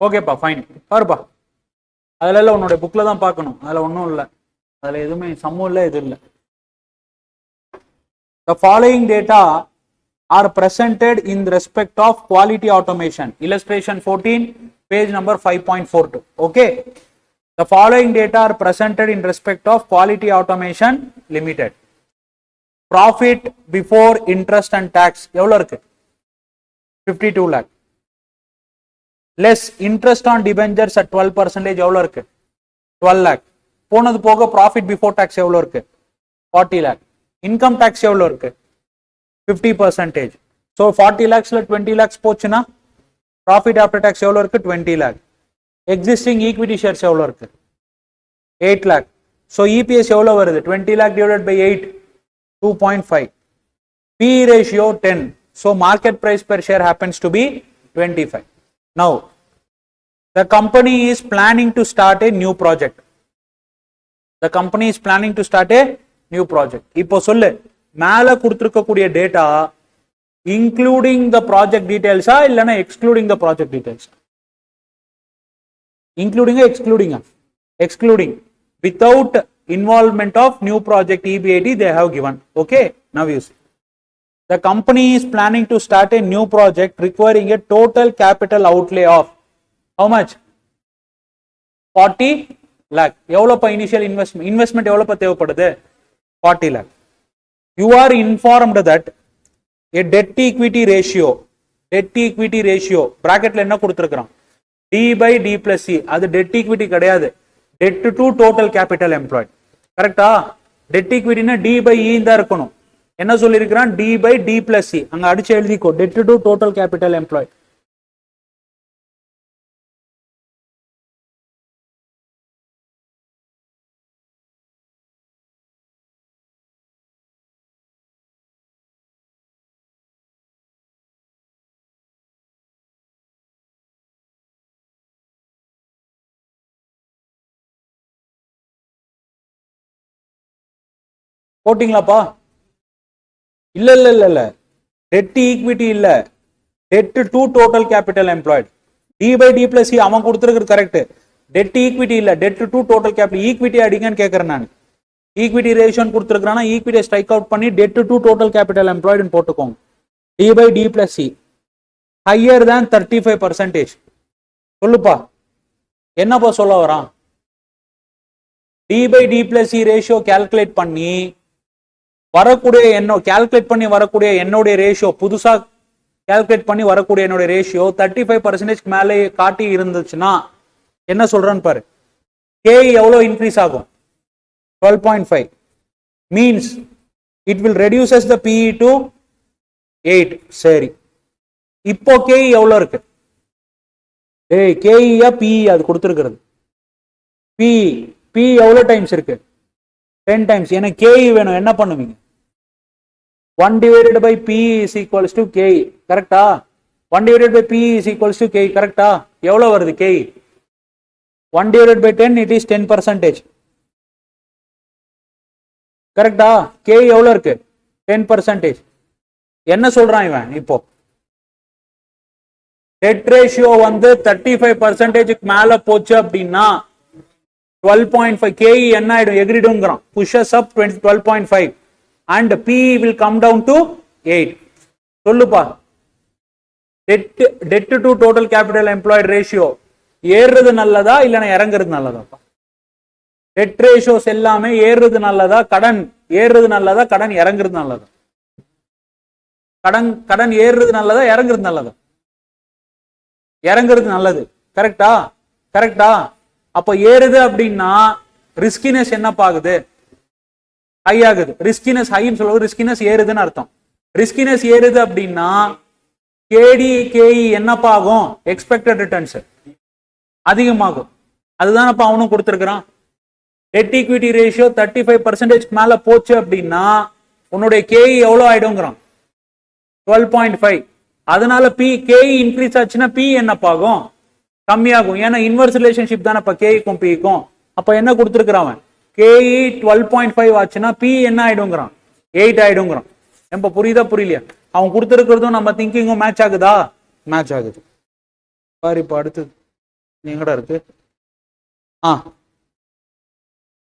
ஓகேப்பா ஃபைன் பாருப்பா, அதில் இல்லை உன்னோட புக்கில் தான் பார்க்கணும், அதில் ஒன்றும் இல்லை, அதில் எதுவுமே சம்மு இல்லை எதுவும் இல்லை. The following data are presented in respect of quality automation. Illustration 14, page number 5.42. Okay. The following data are presented in respect of quality automation limited. Profit before interest and tax எவ்வளவு இருக்கு? 52 lakh. Less interest on debentures at 12% எவ்வளவு இருக்கு? 12 lakh. போனது போக profit before tax எவ்வளவு இருக்கு? 40 lakh. Income tax எவ்வளவு இருக்கு? 50%. So 40 lakhsல 20 lakhs போச்சுனா profit after tax எவ்வளவு இருக்கு? 20 lakh. Existing equity shares எவ்வளவு இருக்கு? 8 lakh. So EPS எவ்வளவு வருது? 20 lakh divided by 8, 2.5. P ratio 10. So market price per share happens to be 25. Now the company is planning to start a new project. The company is planning to start a new project. இப்போ சொல்லு, மேல கொடுத்திருக்கக்கூடிய data including the project டீடைல்ஸா இல்லனா excluding the project details? இன்க்ளூடிங்கா எக்ஸ்க்ளூடிங்கா? Excluding. Without involvement of new project EBIT they have given. Okay, now you see. The company is planning to start a new project requiring a total capital outlay of how much? 40 lakh. எவ்வளவுப்பா initial investment எவ்வளவுப்பா தேவைப்படுது? 40 lakh. You are informed that a debt equity ratio bracketல என்ன கொடுத்திருக்கான்? D by D plus C. அது debt equity கிடையாது, debt to total capital employed. கரெக்டா? debt equity னா D by E தான் இருக்கணும். என்ன சொல்லியிருக்கிறான்? D by D plus C. அங்க அடிச்சு எழுதிக்கோ, debt to total capital employed. போட்டிங்களாப்பா? இல்ல இல்ல இல்ல இல்ல, டெட் ஈக்விட்டி இல்ல, debt to total capital employed. D by D plus C அவன் கொடுத்துருக்குறது கரெக்ட். டெட் ஈக்விட்டி இல்ல, debt to total capital. Equity அடிங்கன்னு கேட்கறேன் நான். ஈக்விட்டி ரேஷியோன்னு கொடுத்துருக்கானா ஈக்விட்டியை ஸ்ட்ரைக் அவுட் பண்ணி டெட் டு டோட்டல் கேபிட்டல் எம்ப்ளாய்டுன்னு போட்டுக்கோங்க. D by D plus C higher than 35%. சொல்லுப்பா, என்னப்பா சொல்ல வரான்? D by D plus C ratio calculate பண்ணி வரக்கூடிய கால்குலேட் பண்ணி வரக்கூடிய என்னுடைய ரேஷியோ, புதுசா கால்குலேட் பண்ணி வரக்கூடிய என்னுடைய ரேஷியோ 35% மேலே காட்டி இருந்துச்சுன்னா என்ன சொல்றேன்னு பாரு. கே எவ்வளவு இன்க்ரீஸ் ஆகும்? 12.5 means it will reduces the P E to 8. சரி, இப்போ கே எவ்வளவு இருக்கு? கேஇயா பிஇ அது கொடுத்துருக்கிறது? பி எவ்வளவு டைம்ஸ் இருக்கு? 10 டைம்ஸ். எனக்கு கேஇ வேணும், என்ன பண்ணுவீங்க? 1 divided by P is equals to KE. கரெக்டா? 1 divided by P is equals to KE. கரெக்டா? எவ்வளவு வருது KE? 1 divided by 10 it is 10%. கரெக்டா? KE எவ்வளவு இருக்கு? 10%. என்ன சொல்றான் இவன் இப்போ? டெட் ரேஷியோ வந்து 35% மேல போச்சு அப்படின்னா 12.5 KE என்ன ஆயிடும்? எகிரிடுங்கிறான். pushes up 12.5 and PE will come down to 8. சொல்லுப்பா, debt to total capital employed ratio ஏறுறது நல்லதா இல்லனா இறங்குறது நல்லதாப்பா? டெட் ரேஷியோஸ் எல்லாமே ஏறுறது நல்லதா, கடன் ஏறுறது நல்லதா, கடன் இறங்குறது நல்லதா? கடன் ஏறுறது நல்லதா, இறங்குறது நல்லதா? இறங்குறது நல்லது. கரெக்டா? கரெக்டா? அப்ப ஏறுது அப்படின்னா ரிஸ்கினஸ் என்ன பாகுது? ஹை ஆகுது. ரிஸ்கினஸ் ஹைன்னு சொல்லுவது ரிஸ்கினஸ் ஏறுதுன்னு அர்த்தம். ரிஸ்கினஸ் ஏறுது அப்படின்னா கேடி கேஇ என்னப்பா ஆகும்? எக்ஸ்பெக்டட் ரிட்டர்ன்ஸ் அதிகமாகும். அதுதான் அப்ப அவனும் கொடுத்திருக்கிறான். டெட் ஈக்விட்டி ரேஷியோ 35% மேல போச்சு அப்படின்னா உன்னுடைய கேஇ எவ்வளவு ஆயிடுங்கிறான்? 12.5. அதனால கேஇ இன்க்ரீஸ் ஆச்சுன்னா பி என்னப்பாகும்? கம்மியாகும். ஏன்னா இன்வெர்ஸ் ரிலேஷன்ஷிப் தானே இப்ப கேஇக்கும் பிக்கும். அப்ப என்ன கொடுத்திருக்கிறான்? கேஇ 12.5 ஆச்சுன்னா பி என்ன ஆயிடுங்கிறான்? 8 ஆயிடுங்கிறான். எப்ப புரியுதா புரியலையா? அவன் கொடுத்திருக்கிறதும் நம்ம திங்கிங்கும் மேட்ச் ஆகுதா? மேட்ச் ஆகுது. பாரு இப்ப அடுத்தது எங்கடா இருக்கு?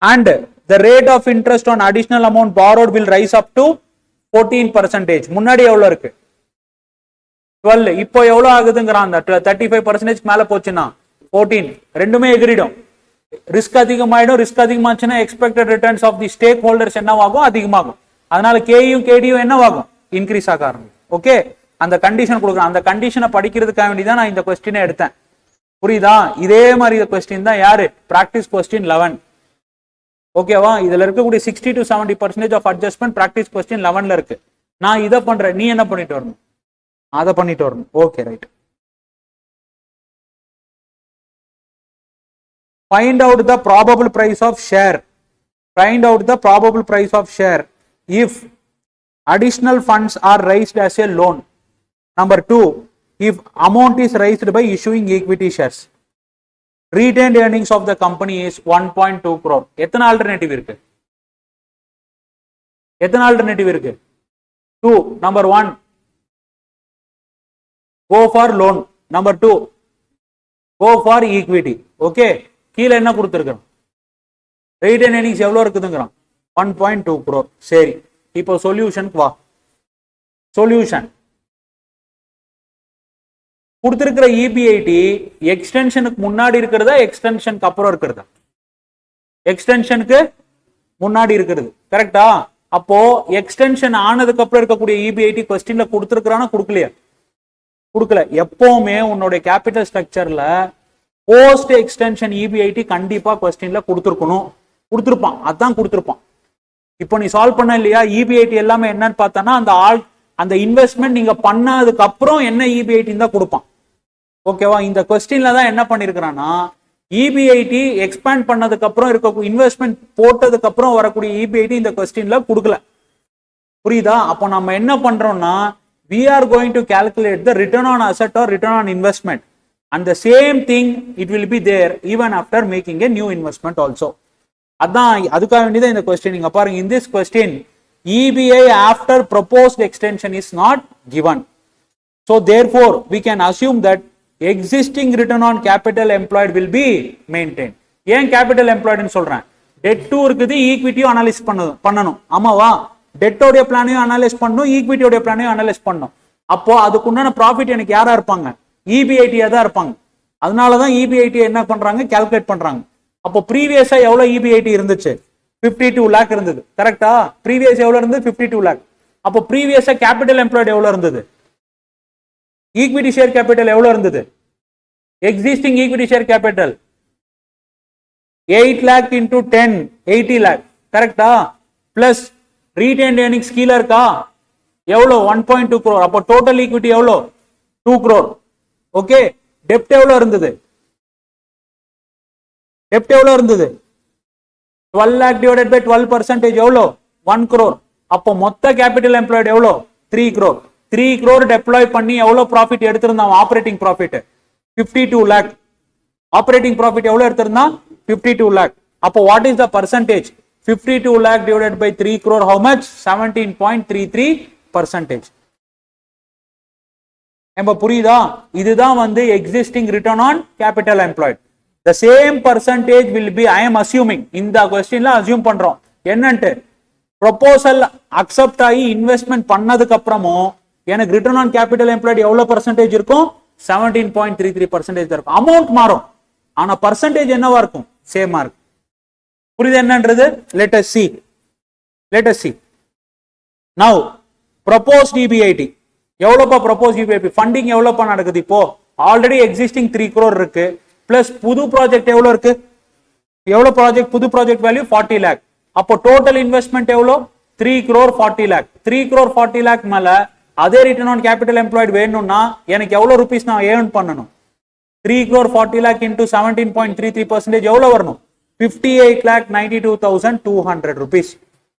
And the rate of interest on additional amount borrowed will rise up to 14%. முன்னாடி எவ்வளவு இருக்கு? 12. இப்போ எவ்வளவு ஆகுதுங்கறான்? 35% மேல போச்சுன்னா 14. ரெண்டுமே எகிரிடும். ரிஸ்க் அதிகமாயிடும். ரிஸ்க் அதிகமாச்சுன்னா expected returns of the stakeholders என்னவாகும்? அதிகமாகும். அதனால கேயும் கேடியும் என்னவாகும்? இன்க்ரீஸ் ஆக ஆரம்பிக்கும். ஓகே, அந்த கண்டிஷன் கொடுக்குறேன். அந்த கண்டிஷனை படிக்கிறதுக்காக வேண்டிதான் நான் இந்த கொஸ்டினை எடுத்தேன். புரியுதா? இதே மாதிரி கொஸ்டின் தான் யாரு? Practice question 11. ஓகேவா? இதுல இருக்கக்கூடிய 60 to 70% of adjustment practice question 11ல இருக்கு. நான் இதை பண்றேன், நீ என்ன பண்ணிட்டு வரணும்? அதை பண்ணிட்டு வரணும். Okay, right. Find out the probable price of share. Find out the probable price of share if additional funds are raised as a loan. Number 2, if amount is raised by issuing equity shares. Retained earnings of the company is 1.2 crore. எத்தனை alternative இருக்கு? எத்தனை alternative இருக்கு? 2. Number 1, go for loan. Number 2, go for equity. Okay, கீழே என்ன கொடுத்திருக்கோம்? Retained earnings எவ்வளவு இருக்குதுங்கறான்? 1.2 crore. சரி, இப்போ சொல்யூஷனுக்கு வா. சொல்யூஷன் கொடுத்திருக்கிற இபிஐடி எக்ஸ்டென்ஷனுக்கு முன்னாடி இருக்கிறதா எக்ஸ்டென்ஷனுக்கு அப்புறம் இருக்கிறதா? எக்ஸ்டென்ஷனுக்கு முன்னாடி இருக்கிறது. கரெக்டா? அப்போ எக்ஸ்டென்ஷன் ஆனதுக்கு அப்புறம் இருக்கக்கூடிய இபிஐடி கொஸ்டின்ல கொடுத்திருக்கானா கொடுக்கலையா? கொடுக்கல. எப்பவுமே உன்னோட கேபிட்டல் ஸ்ட்ரக்சர்ல போஸ்ட் எக்ஸ்டென்ஷன் இபிஐடி கண்டிப்பா கொஸ்டின்ல கொடுத்திருக்கணும். கொடுத்திருப்பான், அதான் கொடுத்திருப்பான். இப்போ நீ சால்வ் பண்ண இல்லையா? இபிஐடி எல்லாமே என்னன்னு பார்த்தானா அந்த இன்வெஸ்ட்மெண்ட் நீங்க பண்ணதுக்கு அப்புறம் என்ன இபிஐடி தான் கொடுப்பான். ஓகேவா? இந்த கொஸ்டின்ல தான் என்ன பண்ணிருக்கிறான்னா இபிஐடி எக்ஸ்பேண்ட் பண்ணதுக்கு அப்புறம் இருக்க இன்வெஸ்ட்மெண்ட் போட்டதுக்கு அப்புறம் வரக்கூடிய இபிஐடி இந்த கொஸ்டின்ல கொடுக்கல. புரியுதா? அப்போ நம்ம என்ன பண்றோம்னா we are going to calculate the return on asset or return on investment, and the same thing it will be there even after making a new investment also. அதான் அதுக்காக வேண்டியதான் இந்த கொஸ்டின். நீங்க பாருங்க, in this question EBI after proposed extension is not given, so therefore we can assume that existing return on capital employed will be maintained. ஏன் capital employed ன்னு சொல்றேன்? debt இருக்குது, ஈக்விட்டியும் அனலைஸ் பண்ணணும். ஆமாவா? டெட்டோடைய பிளானையும் அனலைஸ் பண்ணணும், ஈக்விட்டியோட பிளானையும் அனலைஸ் பண்ணணும். அப்போ அதுக்கு உண்டான ப்ராஃபிட் எனக்கு யாரா இருப்பாங்க? இபிஐடியா தான் இருப்பாங்க. அதனாலதான் இபிஐடி என்ன பண்றாங்க? கால்குலேட் பண்றாங்க. அப்போ ப்ரீவியஸா எவ்வளவு இபிஐடி இருந்துச்சு? 52 lakh இருந்தது. கரெக்டா? ப்ரீவியஸ் எவ்வளவு இருந்தது? 52 lakh. அப்போ ப்ரீவியஸா கேபிட்டல் எம்ப்ளாய்டு எவ்வளவு இருந்தது? ஈக்விட்டி ஷேர் கேபிட்டல் எவ்வளவு இருந்தது? Existing equity share capital 8 lakh into 10, 80 lakh. கரெக்டா? பிளஸ் ரீடைன்ட் earnings கீழ இருக்கா? எவ்வளவு? 1.2 crore. அப்போ டோட்டல் ஈக்விட்டி எவ்வளவு? 2 crore. ஓகே, டெப்ட் எவ்வளவு இருந்தது? டெப்ட் எவ்வளவு இருந்தது? 12 lakh divided by 12% எவ்வளவு? 1 crore. அப்போ மொத்த கேபிட்டல் எம்ப்ளாய்டு எவ்வளவு? 3 crore. 3 crore டெப்ளாய் பண்ணி எவ்வளவு ப்ராஃபிட் எடுத்திருந்தான்? Operating profit 52 lakh. Operating profit எவ்வளவு எடுத்திருந்தான்? 52 lakh. அப்போ what is the percentage? 52 lakh divided by 3 crore, how much? 17.33%. நம்ம புரியுதா? இதுதான் வந்து existing return on capital employed. the same percentage will be, I am assuming, இந்த கொஸ்டின்ல அசியூம் பண்றோம் என்னன்ட்டு, ப்ரொபோசல் அக்செப்ட் ஆகி இன்வெஸ்ட்மெண்ட் பண்ணதுக்கு அப்புறமும் எனக்கு ரிட்டர்ன் ஆன் கேபிட்டல் எம்ப்ளாய்ட் எவ்வளவு பர்சன்டேஜ் இருக்கும்? 17.33% தான் இருக்கும். அமௌண்ட் மாறும், ஆனா பர்சன்டேஜ் என்னவா இருக்கும்? சேமா இருக்கும். புரியுது என்னன்றது? let us see now proposed EBIT எவ்வளவுப்பா? proposed EBIT ஃபண்டிங் எவ்வளவுப்பா நடக்குது? இப்போ ஆல்ரெடி எக்ஸிஸ்டிங் 3 crore இருக்கு, பிளஸ் புது ப்ராஜெக்ட் எவ்வளவு இருக்கு? எவ்வளவு ப்ராஜெக்ட்? புது ப்ராஜெக்ட் வேல்யூ 40 lakh. அப்போ டோட்டல் இன்வெஸ்ட்மெண்ட் எவ்வளவு? 3 crore 40 lakh. 3 crore 40 lakh மேல அதே ரிட்டர்ன் ஆன் கேபிட்டல் எம்ப்ளாய்டு வேணும்னா எனக்கு எவ்வளவு ரூபீஸ் நான் ஏர்ன் பண்ணணும்? 3 crore 40 lakh into 17.33% எவ்வளவு வரணும்? 58,92,200 rupees.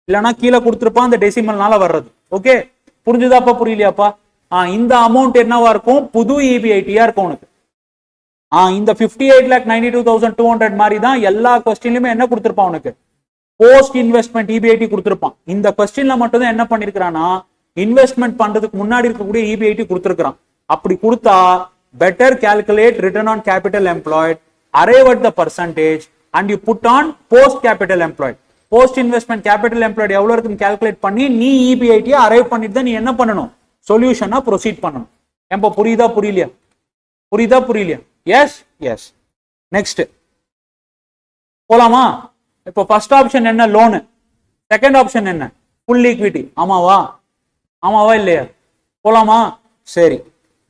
இல்லனா கீழே கொடுத்திருப்பான், அந்த டெசிமல்னால வர்றது. ஓகே, புரிஞ்சுதாப்பா புரியலையாப்பா? இந்த அமௌண்ட் என்னவா இருக்கும்? புது இபிஐடியா இருக்கும் உனக்கு. இந்த 58,92,200 மாதிரி தான் எல்லா கொஸ்டின்லயுமே என்ன கொடுத்திருப்பான் உனக்கு? போஸ்ட் இன்வெஸ்ட்மெண்ட் இபிஐடி கொடுத்திருப்பான். இந்த கொஸ்டின்ல மட்டும் தான் என்ன பண்ணிருக்கானா, இன்வெஸ்ட்மெண்ட் பண்றதுக்கு முன்னாடி இருக்கக்கூடிய இபிஐடி கொடுத்திருக்கான். அப்படி கொடுத்தா better calculate return on capital employed arrive at the percentage and you put on post capital employed. Post investment capital employed எவ்வளவு இருக்குன்னு calculate பண்ணி நீ EBIT arrive பண்ணிட்டு தான் நீ என்ன பண்ணணும், சொல்யூஷனா ப்ரொசீட் பண்ணணும். ஏம்பா புரியுதா புரியலையா? புரியுதா புரியலையா? S yes. நெக்ஸ்ட் போலாமா? இப்போ ஃபர்ஸ்ட் ஆப்ஷன் என்ன, லோனு. செகண்ட் ஆப்ஷன் என்ன, ஃபுல் ஈக்விட்டி. ஆமாவா? ஆமாவா இல்லையா? போலாமா? சரி.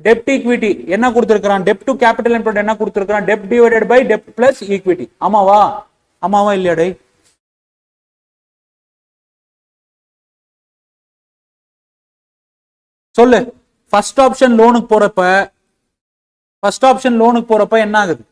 டெப்ட் ஈக்விட்டி என்ன கொடுத்திருக்கான், டெப்ட் டு கேபிட்டல் எம்ப்ளாய்ட் என்ன கொடுத்திருக்கான், டெப்ட் divided by dept plus equity. ஆமாவா? ஆமாவா இல்லையா டேய்? சொல்லு. ஃபர்ஸ்ட் ஆப்ஷன் லோனுக்கு போறப்ப என்ன ஆகுது?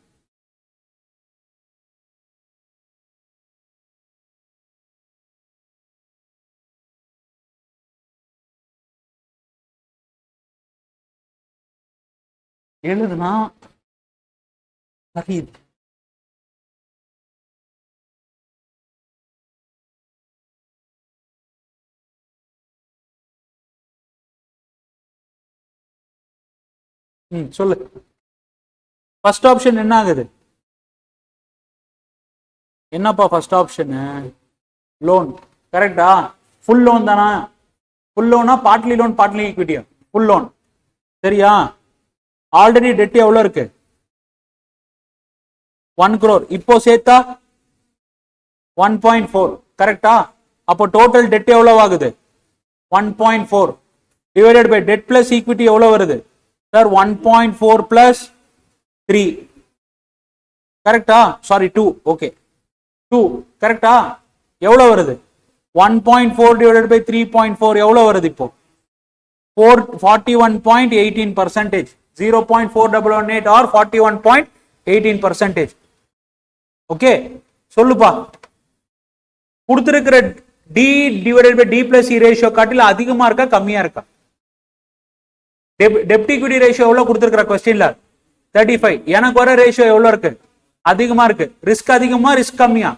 எழுதுனா அறியுது. சொல்லு. ஃபர்ஸ்ட் ஆப்ஷன் என்ன ஆகுது? என்னப்பா ஃபர்ஸ்ட் ஆப்ஷன்? லோன். கரெக்டா? ஃபுல் லோன் தானா? ஃபுல் லோனா பார்ட்லி லோன் பார்ட்லி ஈக்விட்டியா? Full loan. சரியா? ஆல்ரெடி டெட் எவ்வளவு இருக்கு? 1 crore. இப்போ சேர்த்தா 1.4. கரெக்டா? அப்போ டோட்டல் டெட் எவ்வளவு ஆகுது? 1.4 divided by debt plus equity எவ்வளவு வருது சார்? 1.4 பிளஸ் 3. கரெக்டா? சாரி 2. ஓகே 2. கரெக்டா? எவ்வளவு வருது? 1.4 டிவைடட் பை 3.4 எவ்வளவு வருது இப்போ? 41.18%. 0.4118 or 41.18%. ஓகே சொல்லுப்பா. கொடுத்திருக்கிற D divided by D plus E ratio காட்டில அதிகமா இருக்கா கம்மியா இருக்கா? டெப்ட் ஈக்விட்டி ரேஷியோ எவ்வளவு கொடுத்திருக்கிற क्वेश्चनல 35. எனக்கு வர ரேஷியோ எவ்வளவு இருக்கு? அதிகமா இருக்கு. ரிஸ்க் அதிகமா ரிஸ்க் கம்மியா?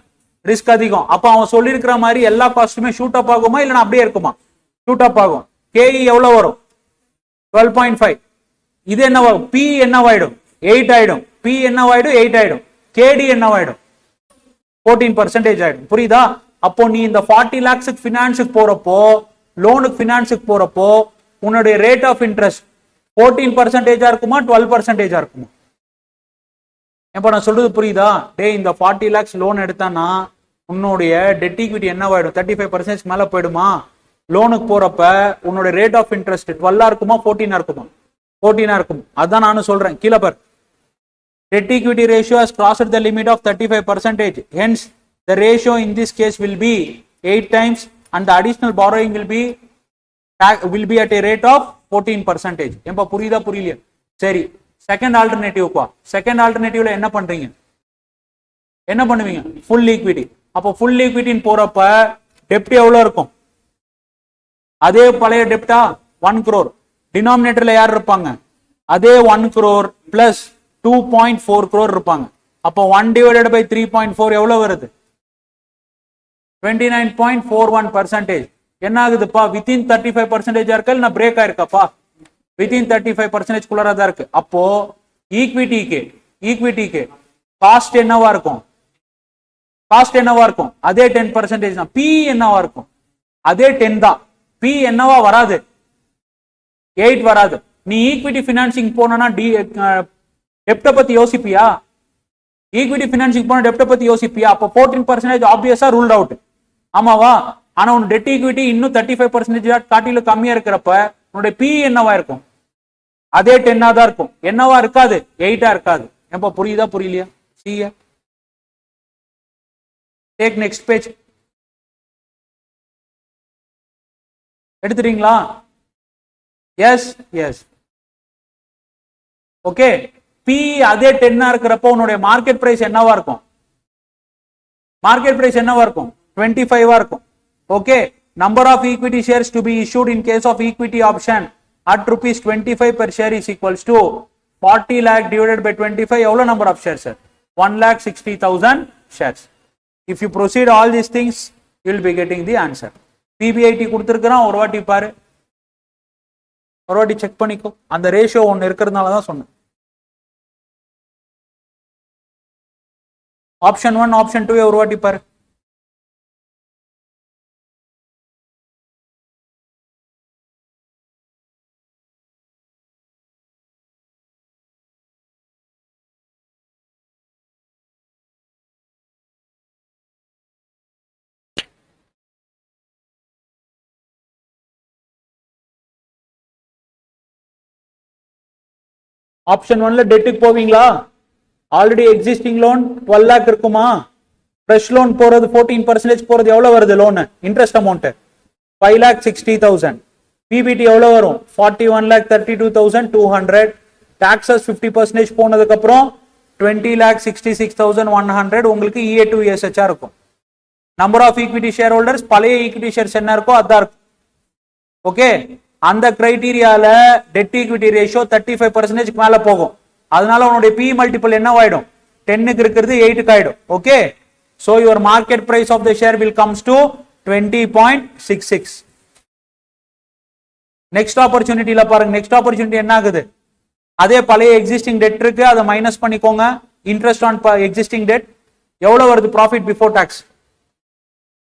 ரிஸ்க் அதிகம். அப்ப அவன் சொல்லி இருக்கிற மாதிரி எல்லா காஸ்ட்டுமே ஷூட் அப் ஆகுமா இல்லனா அப்படியே இருக்குமா? ஷூட் அப் ஆகும். கேஇ எவ்வளவு வரும்? 12.5. இது என்னவாகும்? பி என்னவாயிடும்? 8 ஆயிடும். பி என்னவாயிடும்? 8 ஆயிடும். கேடி என்னவாயிடும்? 14% ஆயிடும். புரியுதா? அப்போ நீ இந்த 40 lakhs ஃபினான்ஸுக்கு போறப்போ, லோனுக்கு ஃபினான்ஸுக்கு போறப்போ உன்னுடைய ரேட் ஆஃப் இன்ட்ரெஸ்ட் 14% இருக்குமா 12% இருக்குமா? இப்ப நான் சொல்றது புரியுதா? டே இந்த 40 lakhs லோன் எடுத்தானா உன்னுடைய டெட் ஈக்விட்டி என்னவாயிடும்? 35% மேல போயிடுமா? லோனுக்கு போறப்ப உன்னோட ரேட் ஆஃப் இன்ட்ரெஸ்ட் 12 இருக்குமா 14 இருக்குமா? 14 இருக்கும். அதான் நானும் சொல்றேன். கீழே பார். Debt equity ratio has crossed the limit of 35%. Hence, the ratio in this case will be 8 times and the additional borrowing will be at a rate of 14%. ஏம்பா புரியுதா புரியலையா? சரி. செகண்ட் ஆல்டர்னேட்டிவ்ப்பா. செகண்ட் ஆல்டர்னேட்டிவ்ல என்ன பண்றீங்க? என்ன பண்ணுவீங்க? Full equity. அப்போ full ஈக்விட்டின்னு போறப்ப டெப்ட் எவ்வளவு இருக்கும்? அதே பழைய டெப்டா 1 crore. டினாமினேட்டர்ல யார் இருப்பாங்க? அதே 1 crore பிளஸ் 2.4 crore இருப்பாங்க. அப்போ 1 divided by 3.4 எவ்வளவு வருது? 29.41%. என்ன ஆகுதுப்பா? வித்தின் 35% இருக்கா இல்ல பிரேக் ஆயிருக்காப்பா? வித்தின் 35% குள்ளரா தான் இருக்கு. அப்போ ஈக்விட்டிக்கு காஸ்ட் என்னவா இருக்கும்? காஸ்ட் என்னவா இருக்கும்? அதே 10% தான். பி என்னவா இருக்கும்? அதே 10 தான். பி என்னவா வராது? 8 வராது. நீ ஈக்விட்டி பினான்சிங் போனா டெப்ட பத்தி யோசிப்பியா? ஈக்விட்டி பினான்சிங் போன டெப்ட பத்தி யோசிப்பியா? அப்போ 14% ஆப்வியஸா ரூல்ட் அவுட். ஆமாவா? ஆனா உன் டெட் ஈக்விட்டி இன்னும் 35% காட்டில கம்மியா இருக்கிறப்ப உன்னுடைய பி என்னவா இருக்கும்? அதே 10 தான் இருக்கும். என்னவா இருக்காது? 8 இருக்காது. எப்ப புரியுதா புரியலையா? see take next page. எடுத்துறீங்களா? Yes yes. ஓகே. பி அதே 10 இருக்கிறப்போ உன்னுடைய மார்க்கெட் பிரைஸ் என்னவா இருக்கும்? மார்க்கெட் பிரைஸ் என்னவா இருக்கும்? 25 இருக்கும். Okay. Number of equity shares to be issued in case of equity option at rupees 25 per share is equals to 40 lakh divided by 25. எவ்வளவு number of shares sir? 1,60,000 shares. If you proceed all these things, you will be getting the answer. PBIT கொடுத்திருக்கிறான். ஒரு வாட்டி பாரு, ஒரு வாட்டி check பண்ணிக்கோ. அந்த ratio ஒன்னு இருக்கிறதுனால தான் சொன்னேன். ஆப்ஷன் 1 ஆப்ஷன் 2 ஒரு வாட்டி பாரு. ஆப்ஷன் 1ல டெட்டுக்கு போவீங்களா? ஆல்ரெடி எக்ஸிஸ்டிங் லோன் 12 lakh இருக்குமா? ஃப்ரெஷ் லோன் போறது 14% போறது எவ்வளவு வருது லோன் இன்ட்ரெஸ்ட் அமௌண்ட் 5,60,000. பிபிடி எவ்வளவு வரும்? 41,32,200. டாக்ஸஸ் 50% போனதுக்கு அப்புறம் 20,66,100 உங்களுக்கு EA to ESH இருக்கும். Number of equity share holders பழைய ஈக்விட்டி ஷேர்ஸ் என்ன இருக்கோ அதான் இருக்கும். ஓகே, அந்த கிரைட்டீரியால டெட் ஈக்விட்டி ரேஷியோ 35% மேல போகும். அதனால உன்னுடைய பி மல்டிபிள் என்ன ஆயிடும்? 10க்கு இருக்கிறது 8க்கு ஆயிடும். Okay, so your market price of the share will comes to 20.66. Next ஆப்பர்ச்சுனிட்டில பாருங்க. நெக்ஸ்ட் ஆப்பர்ச்சுனிட்டி என்ன ஆகுது? அதே பழைய எக்ஸிஸ்டிங் டெட் இருக்கு, அதை மைனஸ் பண்ணிக்கோங்க. இன்ட்ரெஸ்ட் ஆன் எக்ஸிஸ்டிங் டெட் எவ்வளவு வருது? Profit before tax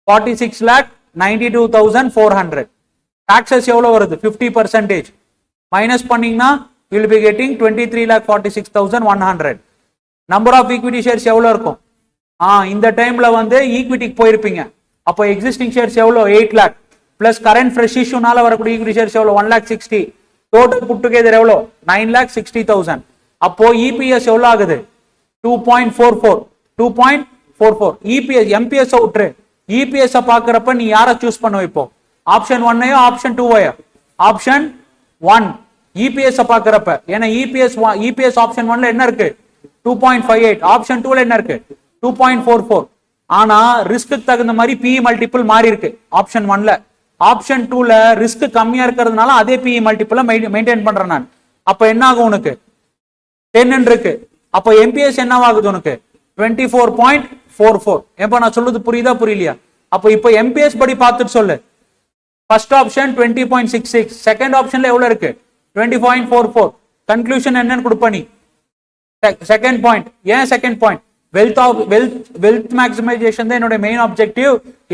46,92,400. டாக்ஸஸ் எவ்வளவு வருது? 50%. மைனஸ் பண்ணீங்கன்னா you will be getting 23,46,100. Number of equity shares எவ்வளவு இருக்கும்? இந்த டைம்ல வந்து ஈக்விட்டிக்கு போயிருப்பீங்க. அப்போ எக்ஸிஸ்டிங் ஷேர்ஸ் எவ்வளவு? 8 lakh பிளஸ் கரண்ட் ஃப்ரெஷ் இஷ்யூனால வரக்கூடிய ஈக்விட்டி ஷேர்ஸ் எவ்வளவு? 1,60,000. டோட்டல் புட் டுகெதர் எவ்வளவு? 9,60,000. அப்போ இபிஎஸ் எவ்வளவு ஆகுது? 2.44. இபிஎஸ் எம்பிஎஸ் விட்டுரு. இபிஎஸ் பாக்குறப்ப நீ யாரை சூஸ் பண்ணுவ? இப்போ ஆப்ஷன் 1 ஆப்ஷன் 2 ஆப்ஷன் 1 இபிஎஸ் பாக்குறப்ப. ஏன்னா இபிஎஸ் ஆப்ஷன் 1ல என்ன இருக்கு? 2.58. ஆப்ஷன் 2ல என்ன இருக்கு? 2.44. ஆனா ரிஸ்க்கு தகுந்த மாதிரி பி மல்டிபிள் மாறி இருக்கு ஆப்ஷன் 1ல. ஆப்ஷன் 2ல ரிஸ்க் கம்மியா இருக்கிறதுனால அதே பி மல்டிபிள் மெயின்டைன் பண்றேன் நான். அப்ப என்ன ஆகும் உனக்கு? 10 இருக்கு. அப்ப எம்பிஎஸ் என்னவாகுது உனக்கு? 24.44. எப்ப நான் சொல்றது புரியுதா புரியலையா? அப்ப இப்ப எம்பிஎஸ் படி பார்த்துட்டு சொல்லு. First option 20.66. செகண்ட் ஆப்ஷன்ல எவ்வளவு இருக்கு? 20.44. கன்க்ளூஷன் என்னன்னு கொடுப்ப நீ? Second point. ஏன் செகண்ட் பாயிண்ட்? வெல்த் மேக்ஸிமைசேஷன் தான் என்னோட மெயின் ஆப்ஜெக்டிவ்.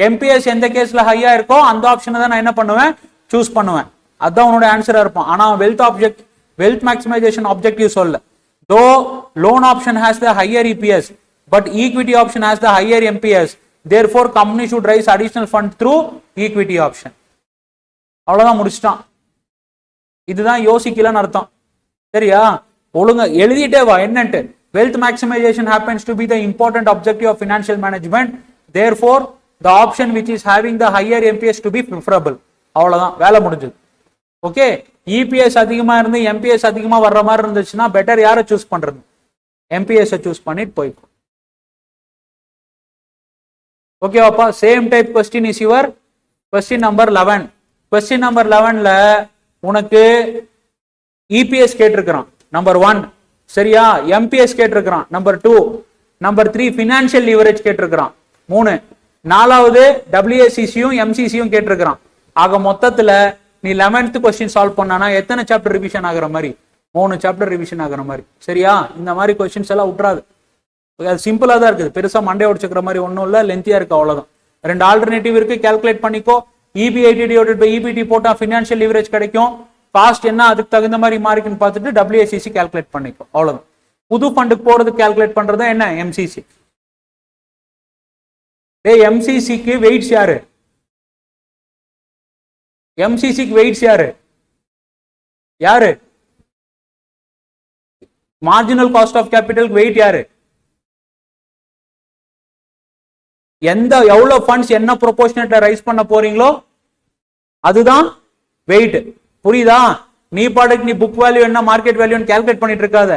எம்பிஎஸ் எந்த கேஸ்ல ஹையா இருக்கோ அந்த ஆப்ஷனை தான் நான் என்ன பண்ணுவேன்? சூஸ் பண்ணுவேன். அதான் உன்னோட ஆன்சரா இருக்கும். ஆனா வெல்த் மேக்ஸிமைசேஷன் ஆப்ஜெக்டிவ் சொல்ல. Though loan option has the higher EPS but equity option has the higher MPS. Therefore company should raise additional fund through equity option. அவ்வளவுதான், முடிச்சிட்டான். இதுதான் யோசிக்கலன்னு அர்த்தம். சரியா? ஒழுங்க எழுதிட்டே வா என்னன்ட்டு. Wealth maximisation happens to be the important objective of financial management. Therefore, the option which is having the higher MPS to be preferable. அவ்வளவுதான், வேலை முடிஞ்சது. ஓகே, இபிஎஸ் அதிகமா இருந்து எம்பிஎஸ் அதிகமா வர்ற மாதிரி இருந்துச்சுன்னா பெட்டர் யாரை சூஸ் பண்றது? எம்பிஎஸ் சூஸ் பண்ணிட்டு போய்க்கும். ஓகேவாப்பா? Same type question is your question number 11. Question number 11ல உனக்கு இபிஎஸ் கேட்டிருக்கிறான் நம்பர் 1. சரியா? எம்பிஎஸ் கேட்டிருக்கிறான் நம்பர் 2. நம்பர் 3 பினான்சியல் லீவரேஜ் கேட்டிருக்கிறான் 3. 4வது டபிள்யூஎஸ்சிசியும் எம்சிசியும் கேட்டிருக்கிறான். ஆக மொத்தத்துல நீ 11th கொஸ்டின் சால்வ் பண்ணானா எத்தனை சாப்டர் ரிவிஷன் ஆகுற மாதிரி? 3 சாப்டர் ரிவிஷன் ஆகுற மாதிரி. சரியா? இந்த மாதிரி கொஸ்டின்ஸ் எல்லாம் விட்டுறாது. அது சிம்பிளா தான் இருக்குது. பெருசா மண்டே உடைச்சுக்கிற மாதிரி ஒன்றும் இல்லை, லென்த்தியா இருக்கு, அவ்வளவுதான். 2 ஆல்டர்னேட்டிவ் இருக்கு, கால்குலேட் பண்ணிக்கோ. EBIT டிவைடட் பை EBT போட்டா ஃபினான்ஷியல் லீவரேஜ் கிடைக்கும். காஸ்ட் என்ன அதுக்கு தகுந்த மாதிரி மார்க்குன்னு பார்த்துட்டு WACC கால்குலேட் பண்ணிக்கோ, அவ்வளவுதான். புது ஃபண்டுக்கு போறது கால்குலேட் பண்றது என்ன? MCC. MCCக்கு வெயிட்ஸ் யாரு? MCCக்கு வெயிட்ஸ் யாரு? யாரு? Marginal cost of capital weight யாரு? எவ்வளவு ஃபண்ட்ஸ் என்ன ப்ரொபோர்ஷனேட்ல ரைஸ் பண்ண போறீங்களோ அதுதான் வெயிட். புரியுதா? நீ பாட்டுக்கு நீ புக் வேல்யூ என்ன மார்க்கெட் வேல்யூன்னு கால்குலேட் பண்ணிட்டு இருக்காத.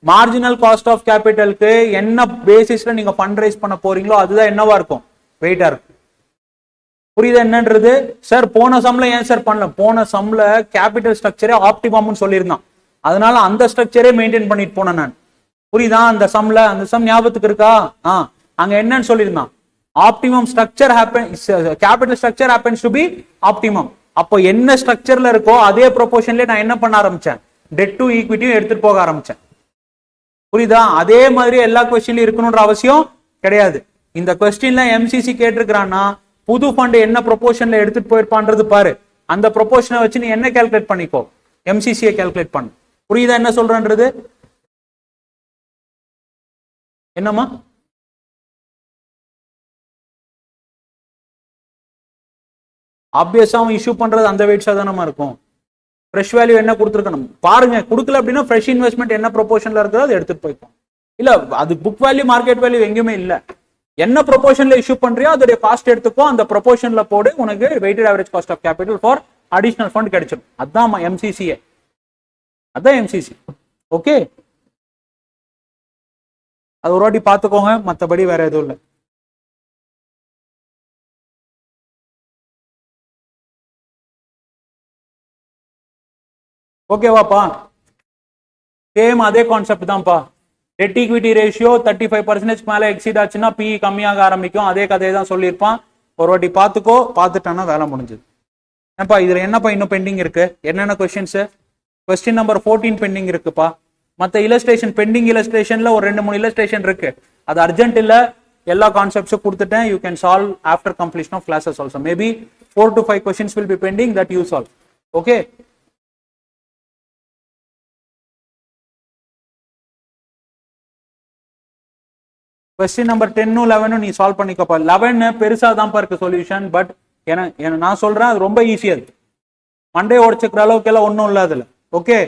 மார்ஜினல் காஸ்ட் ஆஃப் கேபிட்டலுக்கு என்ன பேசிஸ்ல நீங்க ஃபண்ட் ரைஸ் பண்ண போறீங்களோ அதுதான் என்னவா இருக்கும்? வெயிட்டா இருக்கும். புரியுதா என்னன்றது? சார் போன சம்ல ஏன் சார் பண்ணல? போன சம்ல கேபிட்டல் ஸ்ட்ரக்சரே ஆப்டிமம்னு சொல்லியிருந்தான், அதனால அந்த ஸ்ட்ரக்சரே மெயின்டைன் பண்ணிட்டு போனேன் நான். புரியுதா? அந்த சம் ஞாபகத்துக்கு இருக்கா? அங்க என்னன்னு சொல்லியிருந்தான்? Optimum structure capital structure happens to be optimum. அப்போ என்ன ஸ்ட்ரக்சர்ல இருக்கோ அதே ப்ரொபோர்ஷன்ல நான் என்ன பண்ண ஆரம்பிச்சேன்? டெட் டு ஈக்விட்டியும் எடுத்துட்டு போக ஆரம்பிச்சேன். புரியுதா? அதே மாதிரி எல்லா கொஸ்டின்லயும் இருக்கணும்ன்ற அவசியம் கிடையாது. இந்த கொஸ்டின்ல எம்சிசி கேட்டிருக்கிறான்னா புது ஃபண்ட் என்ன ப்ரொபோர்ஷன்ல எடுத்துட்டு போயிருப்பான்றது பாரு. அந்த ப்ரொபோர்ஷனை வச்சு நீ என்ன கால்குலேட் பண்ணிக்கோ, எம்சிசியை கால்குலேட் பண்ணு. புரியுதா என்ன சொல்றேன்றது? என்னம்மா ஆப்வியஸா அவன் இஷ்யூ பண்றது அந்த வெயிட்ஸா தானமா இருக்கும். ஃப்ரெஷ் வேல்யூ என்ன கொடுத்துருக்கணும் பாருங்க. கொடுக்கல அப்படின்னா ஃப்ரெஷ் இன்வெஸ்ட்மெண்ட் என்ன ப்ரொபோர்ஷன்ல இருக்கிறதோ அதை எடுத்துட்டு போய்க்கும். இல்ல அது புக் வேல்யூ மார்க்கெட் வேல்யூ எங்கேயுமே இல்ல. என்ன ப்ரொபோர்ஷன்ல இஷ்யூ பண்றியோ அதோட காஸ்ட் எடுத்துக்கோ, அந்த ப்ரொபோர்ஷன்ல போடு, உனக்கு weighted average cost of capital for additional fund கிடைச்சிடும். அதான் எம்சிசிஏ, அதான் எம்சிசி. ஓகே, அது ஒரு வாட்டி பார்த்துக்கோங்க, மற்றபடி வேற எதுவும் இல்லை. ஓகேவாப்பா? சேம் அதே கான்செப்ட் தான்ப்பா. டெட் ஈக்விட்டி ரேஷியோ 35% மேல எக்ஸீட் ஆச்சுன்னா பிஇ கம்மியாக ஆரம்பிக்கும். அதே கதையை தான் சொல்லியிருப்பான். ஒரு வாட்டி பார்த்துக்கோ, பார்த்துட்டானா வேலை முடிஞ்சது. ஏப்பா இதுல என்னப்பா இன்னும் பெண்டிங் இருக்கு? என்னென்ன கொஸ்டின்ஸ்? கொஸ்டின் நம்பர் 14 பெண்டிங் இருக்குப்பா. மற்ற இலஸ்ட்ரேஷன் பெண்டிங் இலஸ்ட்ரேஷன்ல ஒரு 2-3 இலஸ்ட்ரேஷன் இருக்கு. அது அர்ஜென்ட் இல்ல, எல்லா கான்செப்ட்ஸும் கொடுத்துட்டேன். You can solve after completion of classes also. Maybe 4 to 5 questions will be pending that you solve. Okay, question number 10 11 நீ சால்வ் பண்ணிக்கப்பா. 11 பெருசா தான் இருக்கு சொல்யூஷன். பட் நான் சொல்றேன் அது ரொம்ப ஈஸியா இருக்கு. மண்டே உடைச்சுக்கிற அளவுக்கு எல்லாம் ஒன்றும் இல்லை அதுல. ஓகே,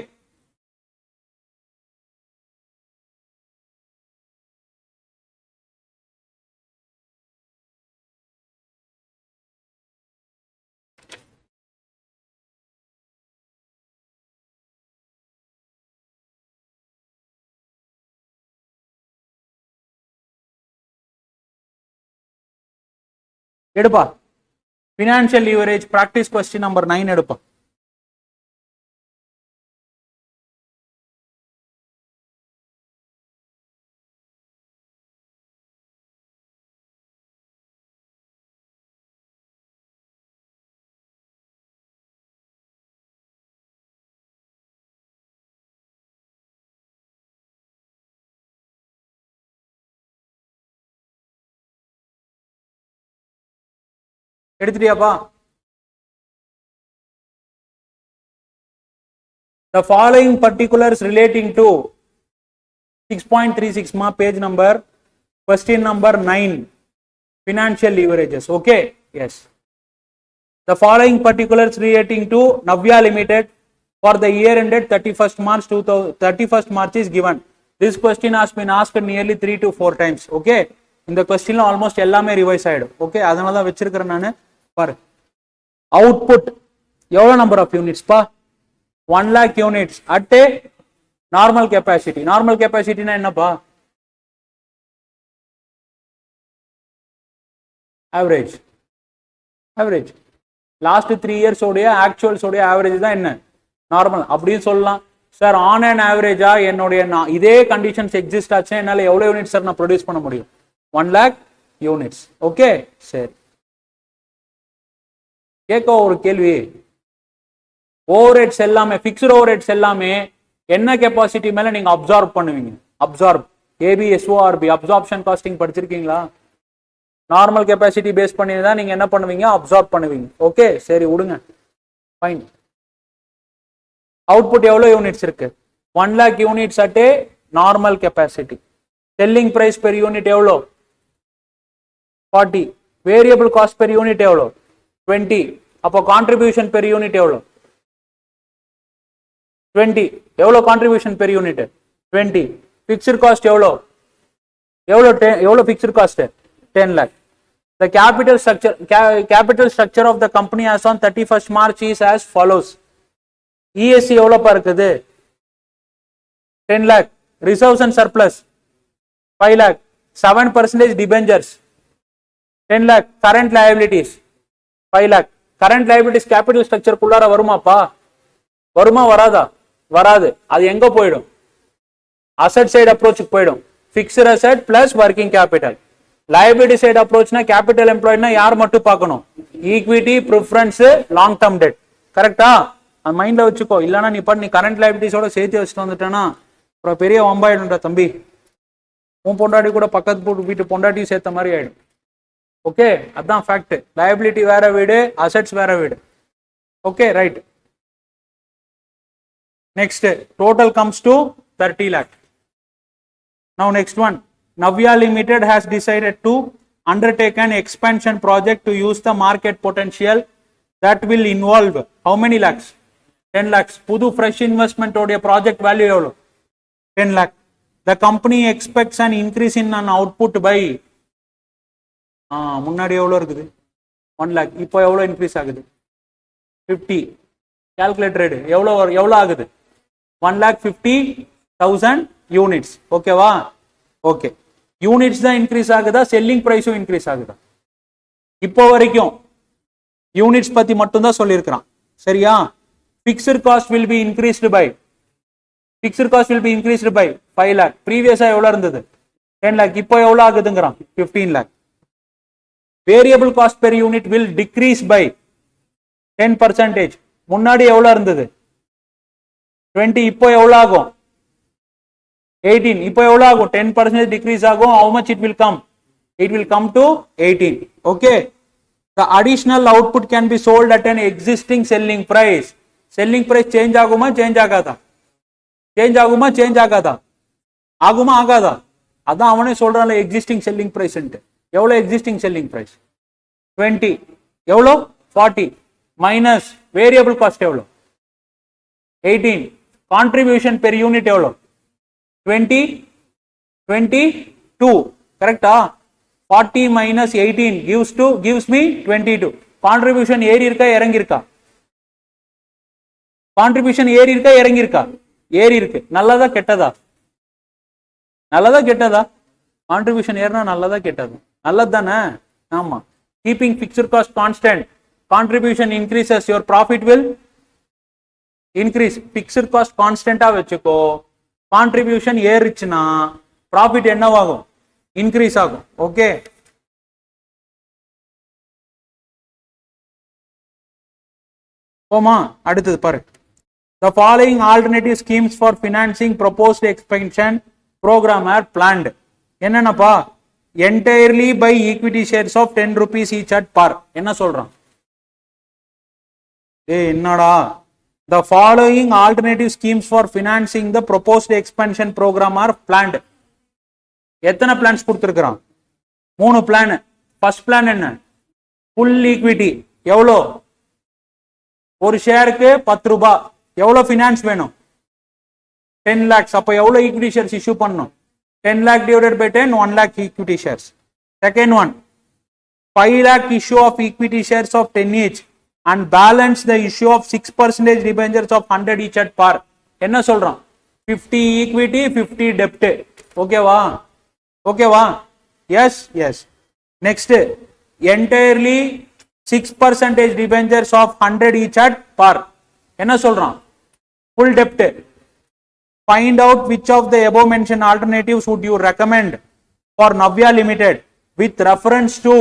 எடுப்பா. Financial leverage practice question number 9 எடுப்பா. எடுத்துட்டியாப்பா? The following particulars relating to 6.36 ma page number question number 9 financial leverages. Okay, yes, the following particulars relating to Navya Limited for the year ended 31st March 31st March is given. This question has been asked nearly 3 to 4 times. Okay, இந்த கொஸ்டின்ல almost எல்லாமே revise ஆயிடும். Okay, அதனால தான் வச்சிருக்கிறேன் நான். பாரு, output எவ்வளவு நம்பர் ஆஃப் யூனிட்ஸ் பா? 1 lakh units at a normal capacity. Normal capacity na enna pa? Average. Average. Last 3 years odia actuals odia average da enna? Normal. அப்படி சொல்லலாம் சார். ஆன் அண்ட் ஆவரேஜா என்னுடைய இதே கண்டிஷன்ஸ் எக்ஸிஸ்ட் ஆச்சு, என்னால எவ்வளவு யூனிட்ஸ் சார் நான் ப்ரொடியூஸ் பண்ண முடியும்? 1 lakh யூனிட்ஸ். ஓகே, சரி. கேட்க ஒரு கேள்வி, ஓவர்ஹெட்ஸ் எல்லாமே ஃபிக்ஸ்டு ஓவர்ஹெட்ஸ் எல்லாமே என்ன கெப்பாசிட்டி மேல நீங்க அப்சார்ப் பண்ணுவீங்க? அப்சார்ப், ஏபிஎஸ்ஓஆர்பி, அப்சார்ப்ஷன் காஸ்டிங் படிச்சிருக்கீங்களா? நார்மல் கெப்பாசிட்டி பேஸ் பண்ணி தான் நீங்க என்ன பண்ணுவீங்க? அப்சார்ப் பண்ணுவீங்க. ஓகே, சரி விடுங்க, ஃபைன். அவுட்புட் எவ்வளவு யூனிட்ஸ் இருக்கு? 1 lakh units at a normal capacity. Selling price per unit எவ்வளோ? 40. வேரியபிள் காஸ்ட் பெர் யூனிட் எவ்வளோ? 20. அப்போ கான்ட்ரிபியூஷன் பெர் யூனிட் எவ்வளோ? 20. எவ்வளோ contribution per unit? 20. Fixed cost எவ்வளோ? எவ்வளோ fixed cost? 10 lakh. The capital structure of the company as on 31st March is as follows. ESC எவ்வளோப்பா இருக்குது? 10 lakh. Reserves and surplus 5 lakh. 7% debentures 10 lakh. Current liabilities 5 lakh. Current liabilities capital structure குள்ளார வருமாப்பா? வருமா வராதா? வராது. அது எங்க போயிடும்? Asset side அப்ரோச்சுக்கு போயிடும். Fixed asset plus working capital. Liability side அப்ரோச்னா கேபிட்டல் எம்ப்ளாய்ட்னா யார் மட்டும் பார்க்கணும்? Equity, preference, long term debt. கரெக்டா? அது மைண்ட்ல வச்சுக்கோ. இல்லைன்னா நீ கரண்ட் லைபிலிட்டிஸோட சேர்த்து வச்சுட்டு வந்துட்டேன்னா அப்புறம் பெரிய வம்பாயிடும்டா தம்பி. உன் பொண்டாட்டி கூட பக்கத்து வீட்டு பொண்டாட்டியும் சேர்த்த மாதிரி ஆயிடும். ஓகே, அதான் ஃபேக்ட். லயபிலிட்டி வேற வீடு, அசெட்ஸ் வேற வீடு. Okay, right. Next, total comes to 30 lakh. Now next one, Navya Limited has decided to undertake an expansion project to use the market potential that will involve how many lakhs? 10 lakhs. Pudu fresh investment oda project value evlo? 10 lakh. The company expects an increase in an output by முன்னாடி எவ்வளோ இருக்குது? 1 lakh. இப்போ எவ்வளோ increase ஆகுது? 50. Calculator எவ்வளோ ஆகுது? 1,50,000 units. ஓகேவா? Okay, units தான் இன்க்ரீஸ் ஆகுதா, செல்லிங் பிரைஸும் இன்க்ரீஸ் ஆகுதா? இப்போ வரைக்கும் யூனிட்ஸ் பத்தி மட்டும் தான் சொல்லியிருக்கிறான். சரியா? Fixed cost will be increased by 5 lakh. ப்ரீவியஸா எவ்வளவு இருந்தது? 10 lakh. இப்போ எவ்வளவு ஆகுதுங்கிறான்? 15 lakh. Variable cost per unit will decrease by 10%. முன்னாடி எவ்வளவு இருந்தது? 20. இப்போ எவ்வளவு ஆகும்? 18. இப்போ எவ்வளவு ஆகும்? 10% டிக்ரீஸ் ஆகும். how much it will come? It will come to 18. Okay, the additional output can be sold at an existing selling price. selling price change ஆகுமா, சேஞ்ச் ஆகாதா? சேஞ்ச் ஆகுமா, சேஞ்ச் ஆகாதா? ஆகுமா, ஆகாதா? அதான் அவனே சொல்றான்ல எக்ஸிஸ்டிங் செல்லிங் பிரைஸ். எவ்வளவு எக்ஸிஸ்டிங் செல்லிங் பிரைஸ்? 20. எவ்வளோ? 40 மைனஸ் வேரியபிள் காஸ்ட் எவ்வளோ? 18. கான்ட்ரிபியூஷன் பெர் யூனிட் எவ்வளோ? 22. கரெக்டா? 40 minus 18 gives me 22. கான்ட்ரிபியூஷன் ஏறி இருக்கா, இறங்கி இருக்கா? கான்ட்ரிபியூஷன் ஏறி இருக்கா, இறங்கி இருக்கா? ஏறி இருக்கு. நல்லதா கெட்டதா? நல்லதா கெட்டதா? கான்ட்ரிபியூஷன் ஏறினா நல்லதா கெட்டதா? நல்லது தானே? ஆமா. Keeping fixed cost constant, contribution increases, your profit will increase. Fixed cost கான்ஸ்டன்டா வச்சுக்கோ. கான்ட்ரிபியூஷன் ஏறிச்சுன்னா ப்ராஃபிட் என்னவாகும்? இன்க்ரீஸ் ஆகும். ஓகே, போமா? அடுத்தது பாரு. The following alternative schemes for financing proposed expansion program are planned. என்னன்னப்பா? entirely by equity shares of 10 rupees each at par. என்ன சொல்றான்? என்னடா? The following alternative schemes for financing the proposed expansion program are planned. எத்தனை plans கொடுத்திருக்கிறான்? 3 plan. First plan என்ன? Full equity. எவ்வளோ? ஒரு ஷேருக்கு 10 ரூபாய். எவ்வளோ ஃபினான்ஸ் வேணும்? 10 lakhs. அப்போ எவ்வளோ ஈக்விட்டி ஷேர்ஸ் இஷ்யூ பண்ணணும்? 10 lakh divided by 10, 1 lakh equity shares. Second one, 5 lakh issue of equity shares of 10 each and balance the issue of 6% debentures of 100 each at par. என்ன சொல்றான்? 50 equity, 50 debt. ஓகேவா? ஓகேவா? Yes yes. Next, entirely 6% debentures of 100 each at par. என்ன சொல்றான்? full debt. Find out which of the above mentioned alternatives would you recommend for Navya Limited with reference to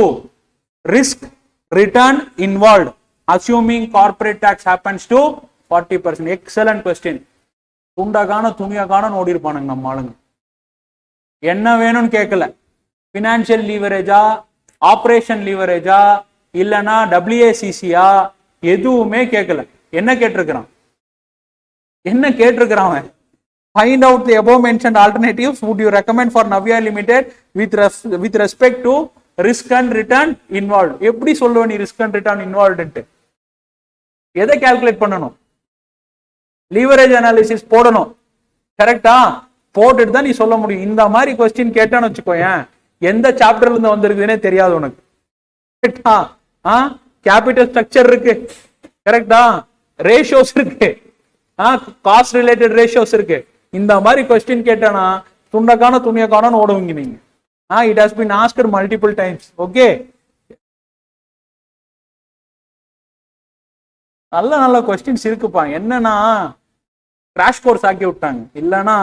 risk return involved, assuming corporate tax happens to 40%. Excellent question. துண்டகான துணியகான ஓடி இருப்பானுங்க நம்ம ஆளுங்க. என்ன வேணும்னு கேட்கல. Financial லீவரேஜா, operation லீவரேஜா, இல்லனா WACCயா, எதுவுமே கேட்கல. என்ன கேட்டிருக்கிறான்? என்ன கேட்டிருக்கிறான்? Find out the above mentioned alternatives would you recommend for Navya Limited with respect to risk and return involved. எப்படி சொல்லுவ நீ risk and return involved? எதை கால்குலேட் பண்ணணும்? லீவரேஜ் அனாலிசிஸ் போடணும். கரெக்டா? போட்டுட்டு தான் நீ சொல்ல முடியும். இந்த மாதிரி கொஸ்டின் கேட்டான்னு வச்சுக்கோயேன், எந்த சாப்டர்ல இருந்து வந்திருக்குதுன்னே தெரியாது உனக்கு. கரெக்டா? கேபிட்டல் ஸ்ட்ரக்சர் இருக்கு. கரெக்டா? ரேஷியோஸ் இருக்கு. காஸ்ட் ரிலேட்டட் ரேஷியோஸ் இருக்கு. இந்த மாதிரி கொஸ்டின் கேட்டானா துண்டக்கான துணியக்கான ஓடுவீங்க நீங்க. It has been asked multiple times. Okay, நல்ல நல்ல கொஸ்டின்ஸ் இருக்குப்பா. என்னன்னா கிராஷ் கோர்ஸ் ஆக்கி விட்டாங்க, இல்லைன்னா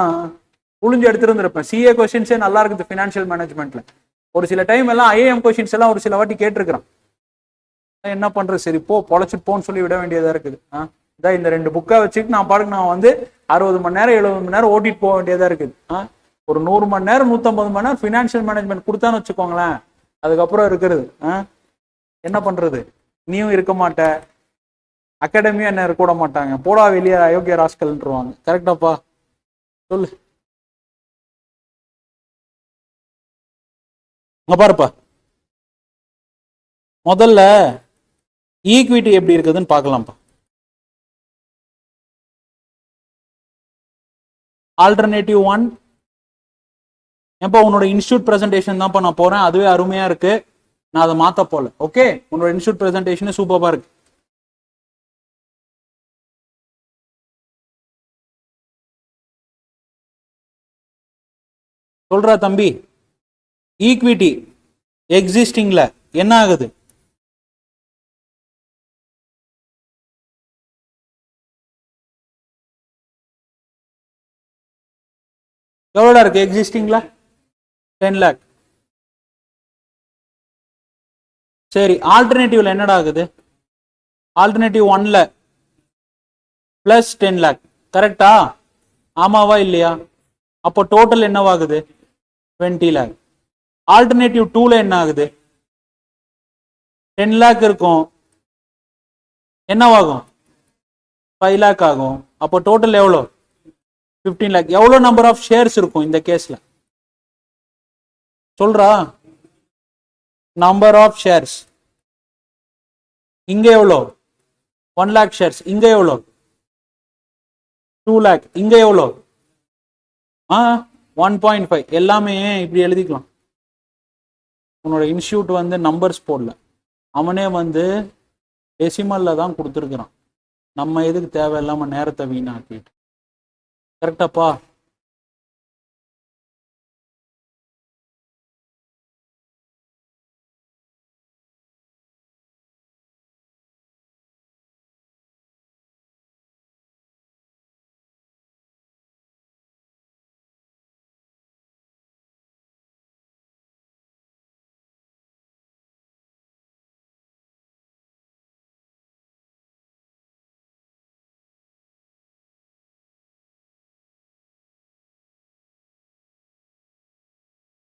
புழிஞ்சு எடுத்துருந்துருப்பேன். CA கொஸ்டின்ஸே நல்லா இருக்குது ஃபினான்ஷியல் மேனேஜ்மெண்ட்ல. ஒரு சில டைம் எல்லாம் IAM கொஸ்டின்ஸ் எல்லாம் ஒரு சில வாட்டி கேட்டிருக்கிறான். என்ன பண்றது, சரி போ பொழைச்சிட்டு போன்னு சொல்லி விட வேண்டியதா இருக்குது. இந்த 2 புக்கை வச்சுட்டு நான் பாருங்க, நான் வந்து 60 மணி நேரம் 70 மணி நேரம் ஓட்டிட்டு போக வேண்டியதா இருக்குது. ஒரு 100 மணி நேரம் 150 மணி நேரம் ஃபினான்ஷியல் மேனேஜ்மெண்ட் கொடுத்தான்னு வச்சுக்கோங்களேன், அதுக்கப்புறம் இருக்கிறது என்ன பண்றது, நீயும் இருக்க மாட்ட, அகாடமியும் என்ன இருக்க விட மாட்டாங்க, போடா வெளியே அயோக்கிய ராஸ்கல்ன்றுவாங்க. கரெக்டாப்பா? சொல்லு. பாருப்பா, முதல்ல ஈக்விட்டி எப்படி இருக்குதுன்னு பார்க்கலாம்ப்பா. ஆல்டர்னேட்டிவ் 1 எப்போ உன்னோட இன்ஸ்டியூட் பிரசன்டேஷன் தான்ப்பா நான் போறேன், அதுவே அருமையா இருக்கு, நான் அதை மாத்த போல. ஓகே, உன்னோட இன்ஸ்டியூட் பிரசன்டேஷன் சூப்பரா இருக்கு. சொல்றா தம்பி, ஈக்விட்டி எக்ஸிஸ்டிங்ல என்ன ஆகுது? எவ்வளோடா இருக்கு எக்ஸிஸ்டிங்ல? 10 lakh. சரி, ஆல்டர்னேட்டிவ்ல என்னடா ஆகுது? ஆல்டர்னேட்டிவ் 1ல பிளஸ் 10 lakh. கரெக்டா? ஆமாவா இல்லையா? அப்போ டோட்டல் என்னவாகுது? 20 lakh. ஆல்டர்னேட்டிவ் 2ல என்ன ஆகுது? 10 lakh இருக்கும், என்னவாகும்? 5 lakh ஆகும். அப்போ டோட்டல் எவ்வளோ? 15 lakh. எவ்வளோ நம்பர் ஆஃப் ஷேர்ஸ் இருக்கும் இந்த கேஸ்ல? சொல்றா. நம்பர் ஆஃப் ஷேர்ஸ் இங்க எவ்வளோ? 1 lakh ஷேர்ஸ். இங்க எவ்வளோ? 2 lakh. இங்க எவ்வளோ? 1.5. எல்லாமே இப்படி எழுதிக்கலாம். உன்னோட இன்ஸ்டியூட் வந்து நம்பர்ஸ் போடல, அவனே வந்து டெசிமல்ல தான் கொடுத்துருக்குறான். நம்ம எதுக்கு தேவையில்லாம நேரத்தை வீணாக்கிட்டு. கரெக்டாப்பா?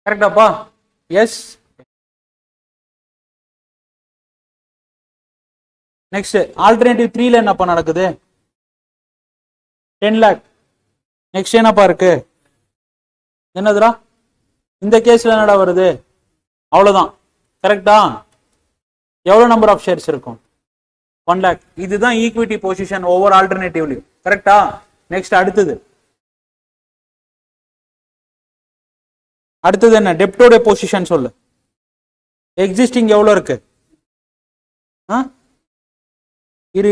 கரெக்டாப்பா? எஸ். நெக்ஸ்ட் ஆல்டர்னேட்டிவ் 3ல என்னப்பா நடக்குது? 10 lakh. நெக்ஸ்ட் என்னப்பா இருக்கு? என்னதுடா இந்த கேஸ்ல என்னடா வருது? அவ்வளவுதான். கரெக்டா? எவ்வளவு நம்பர் ஆஃப் ஷேர்ஸ் இருக்கும்? 1 lakh. இதுதான் ஈக்விட்டி பொசிஷன் ஓவர் ஆல்டர்னேட்டிவ்லயும். கரெக்டா? நெக்ஸ்ட் அடுத்தது என்ன? டெப்டோட பொசிஷன் சொல்லு. எக்ஸிஸ்டிங் எவ்வளவு இருக்கு? இரு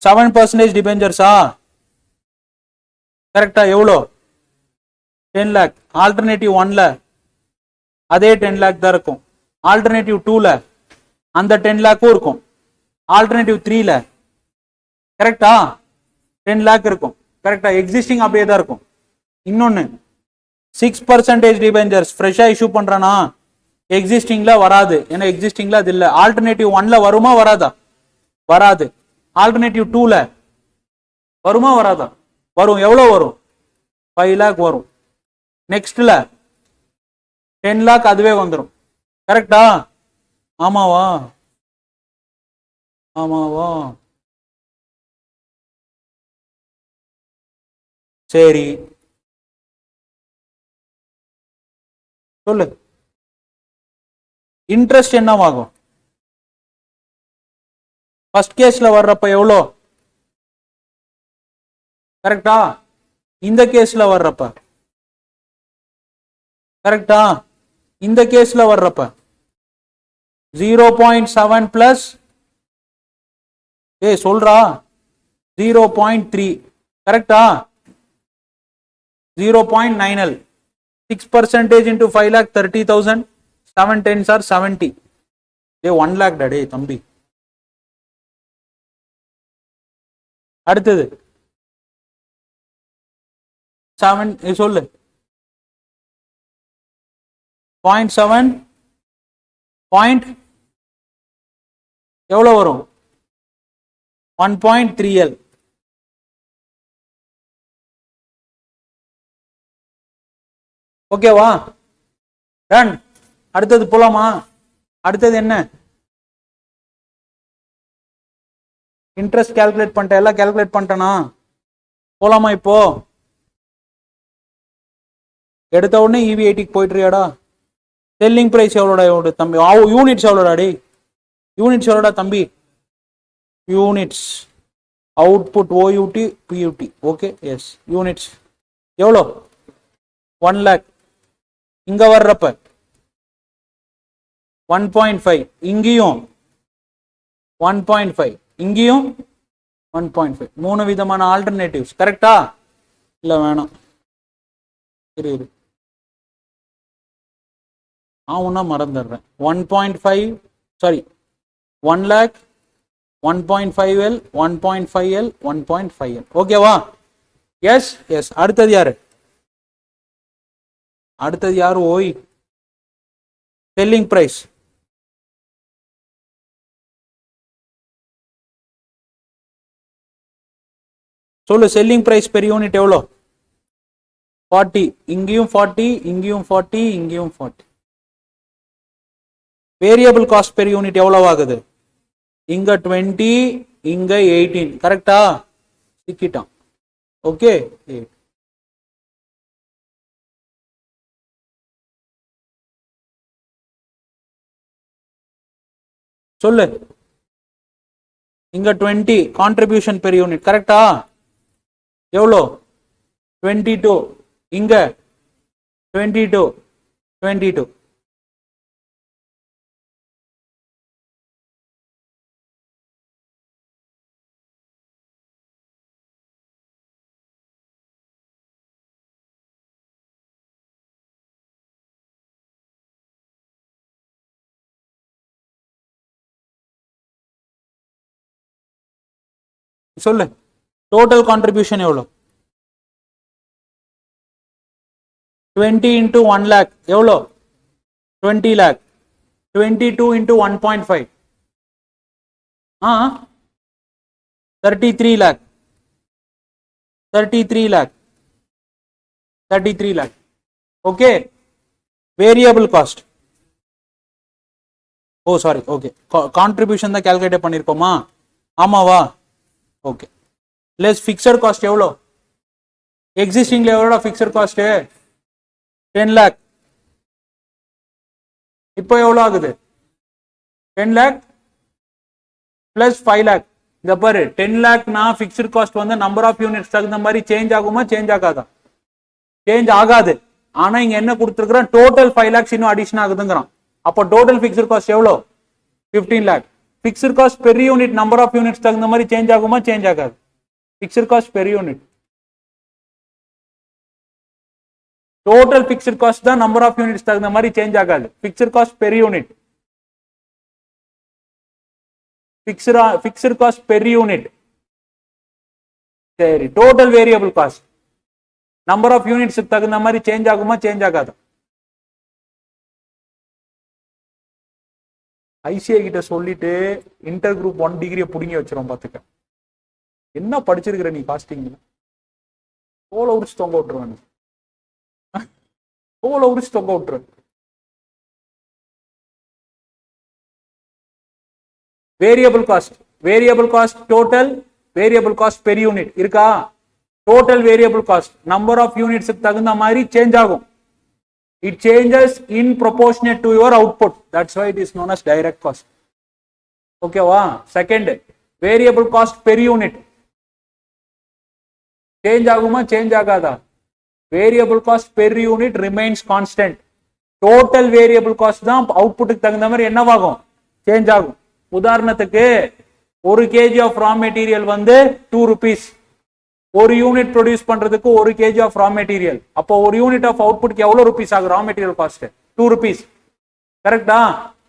7% டிபெஞ்சர்ஸா? கரெக்டா? எவ்வளோ? 10 lakh. ஆல்டர்னேட்டிவ் 1ல அதே 10 lakh தான் இருக்கும். ஆல்டர்னேட்டிவ் 2ல அந்த 10 lakhம் இருக்கும். ஆல்டர்னேட்டிவ் 3ல கரெக்டா 10 lakh இருக்கும். கரெக்டா? எக்ஸிஸ்டிங் அப்படியே தான் இருக்கும். இன்னொன்னு 6% டிபெஞ்சர்ஸ் ஃப்ரெஷ்ஷா இஷ்யூ பண்றானா, எக்ஸிஸ்டிங்ல வராது. ஏன்னா எக்ஸிஸ்டிங்ல அது இல்ல. ஆல்டர்னேட்டிவ் 1ல வருமா வராதா? வராது. ஆல்டர்னேட்டிவ் 2ல வருமா வராதா? வரும். எவ்வளவு வரும்? 5 lakh வரும். நெக்ஸ்ட்ல 10 lakh அதுவே வந்துடும். கரெக்டா? ஆமாவா? ஆமாவா? சரி சொல்லு. இன்ட்ரெஸ்ட் என்னவாகும்? ஃபர்ஸ்ட் கேஸ்ல வர்றப்ப எவ்வளோ? கரெக்டா? இந்த கேஸ்ல வர்றப்ப கரெக்டா? இந்த கேஸ்ல வர்றப்ப 0.7 பிளஸ் சொல்றா 0.3. கரெக்டா? 0.9L. 6% into 5 lakh 30,000. 7 10s are 70. 1 lakh டே தம்பி. அடுத்தது 7 சொல்லு. 0.7 பாயிண்ட் எவ்வளவு வரும்? 1.3L. ஓகேவா? டன். அடுத்தது போலாமா? அடுத்தது என்ன? இன்ட்ரெஸ்ட் கால்குலேட் பண்ணிட்டேன், எல்லாம் கால்குலேட் பண்ணிட்டேனா? போலாமா இப்போ? எடுத்த உடனே EV80 போயிட்டுறியாடா? செல்லிங் பிரைஸ் எவ்வளோடா தம்பி? யூனிட்ஸ் எவ்வளோடா டே? யூனிட்ஸ் எவ்வளோடா தம்பி? Units output OUT PUT. Okay, yes. Units எவ்வளோ? 1 lakh. இங்க வர்றப்ப 1.5, இங்கேயும் 1.5, இங்கேயும் 1.5. 3 விதமான ஆல்டர்னேட்டிவ்ஸ். கரெக்டா? இல்ல வேணாம், இரு ஒன்னா மறந்துடுறேன். 1.5, sorry, 1 lakh, 1.5L, 1.5L, 1.5L. ஓகேவா? Yes yes. அடுத்தது யாரு? அடுத்தது யாரு? ஓய், செல்லிங் பிரைஸ். சொல்லு, செல்லிங் பிரைஸ் பெர் யூனிட் எவ்வளோ? 40. இங்கேயும் 40, இங்கேயும் 40, இங்கேயும் 40. வேரியபிள் காஸ்ட் பெர் யூனிட் எவ்வளவு ஆகுது? இங்க 20, இங்க 18. கரெக்டா? சிக்கிட்டான். ஓகே, சொல்லு. இங்க 20 கான்ட்ரிபியூஷன் பெர் யூனிட். கரெக்டா? எவ்வளோ? 22. இங்க 22, 22. சொல்லு, டோட்டல் கான்ட்ரிபியூஷன் எவ்வளோ? 20 into 1 lakh எவ்வளோ? 20 lakh. 22 into 1.5, 33 lakh. 33 lakh. 33 lakh. Okay. Variable cost, oh sorry, okay, contribution தான் கால்குலேட் பண்ணிருக்கோமா? ஆமாவா? ஓகே. லெஸ் ஃபிக்ஸட் காஸ்ட் எவ்வளோ? எக்ஸிஸ்டிங்ல எவ்வளோ ஃபிக்ஸட் காஸ்ட்? 10 lakh. இப்போ எவ்வளோ ஆகுது? 10 lakh பிளஸ் 5 lakh. இந்த பாரு, 10 lakhனா ஃபிக்ஸட் காஸ்ட் வந்து நம்பர் ஆஃப் யூனிட்ஸ் தகுந்த மாதிரி சேஞ்ச் ஆகுமா, சேஞ்ச் ஆகாதா? சேஞ்ச் ஆகாது. ஆனா இங்க என்ன கொடுத்துருக்கான்? டோட்டல் 5 lakhs இன்னும் அடிஷன் ஆகுதுங்கிறான். அப்போ டோட்டல் ஃபிக்ஸட் காஸ்ட் எவ்வளோ? 15 lakh. Fixed cost per unit number of units தகுந்த மாதிரி சேஞ்ச் ஆகுமா, சேஞ்ச் ஆகாது? Fixed cost per unit, total fixed cost தான் நம்பர் ஆஃப் யூனிட்ஸ் தகுந்த மாதிரி சேஞ்ச் ஆகாது. Fixed cost per unit, fixed cost per unit. சரி, total variable cost number of units தகுந்த மாதிரி சேஞ்ச் ஆகுமா, சேஞ்ச் ஆகாது? ஐசிஐ கிட்ட சொல்லிட்டு இன்டர் குரூப் 1 டிகிரியை புடுங்கி வச்சிரும் பாத்துக்க. என்ன படிச்சிருக்கிற நீ காஸ்டிங்ல? தோலை உரிச்சு தொங்க விட்டுருவேன், தோலை உரிச்சு தொங்க விட்டுருவேன். Variable cost total variable cost per unit இருக்கா? Total variable cost number of units தகுந்த மாதிரி சேஞ்ச் ஆகும். It changes in proportionate to your output. That's why it is known as direct cost. Okay வா? Second, variable cost per unit change ஆகுமா, change ஆகாதா? Variable cost per unit remains constant. Total variable cost தான் அவுட்புட்டுக்கு தகுந்த மாதிரி என்னவாகும், change ஆகும். உதாரணத்துக்கு 1 kg of raw material வந்து 2 rupees. ஒரு யூனிட் ப்ரொடியூஸ் பண்றதுக்கு 1 kg ஆஃப் ரா மெட்டீரியல். அப்போ ஒரு யூனிட் ஆஃப் அவுட்புட்க்கு எவ்வளவு ருபீஸ் ஆகும்? Raw material cost 2 rupees. கரெக்டா?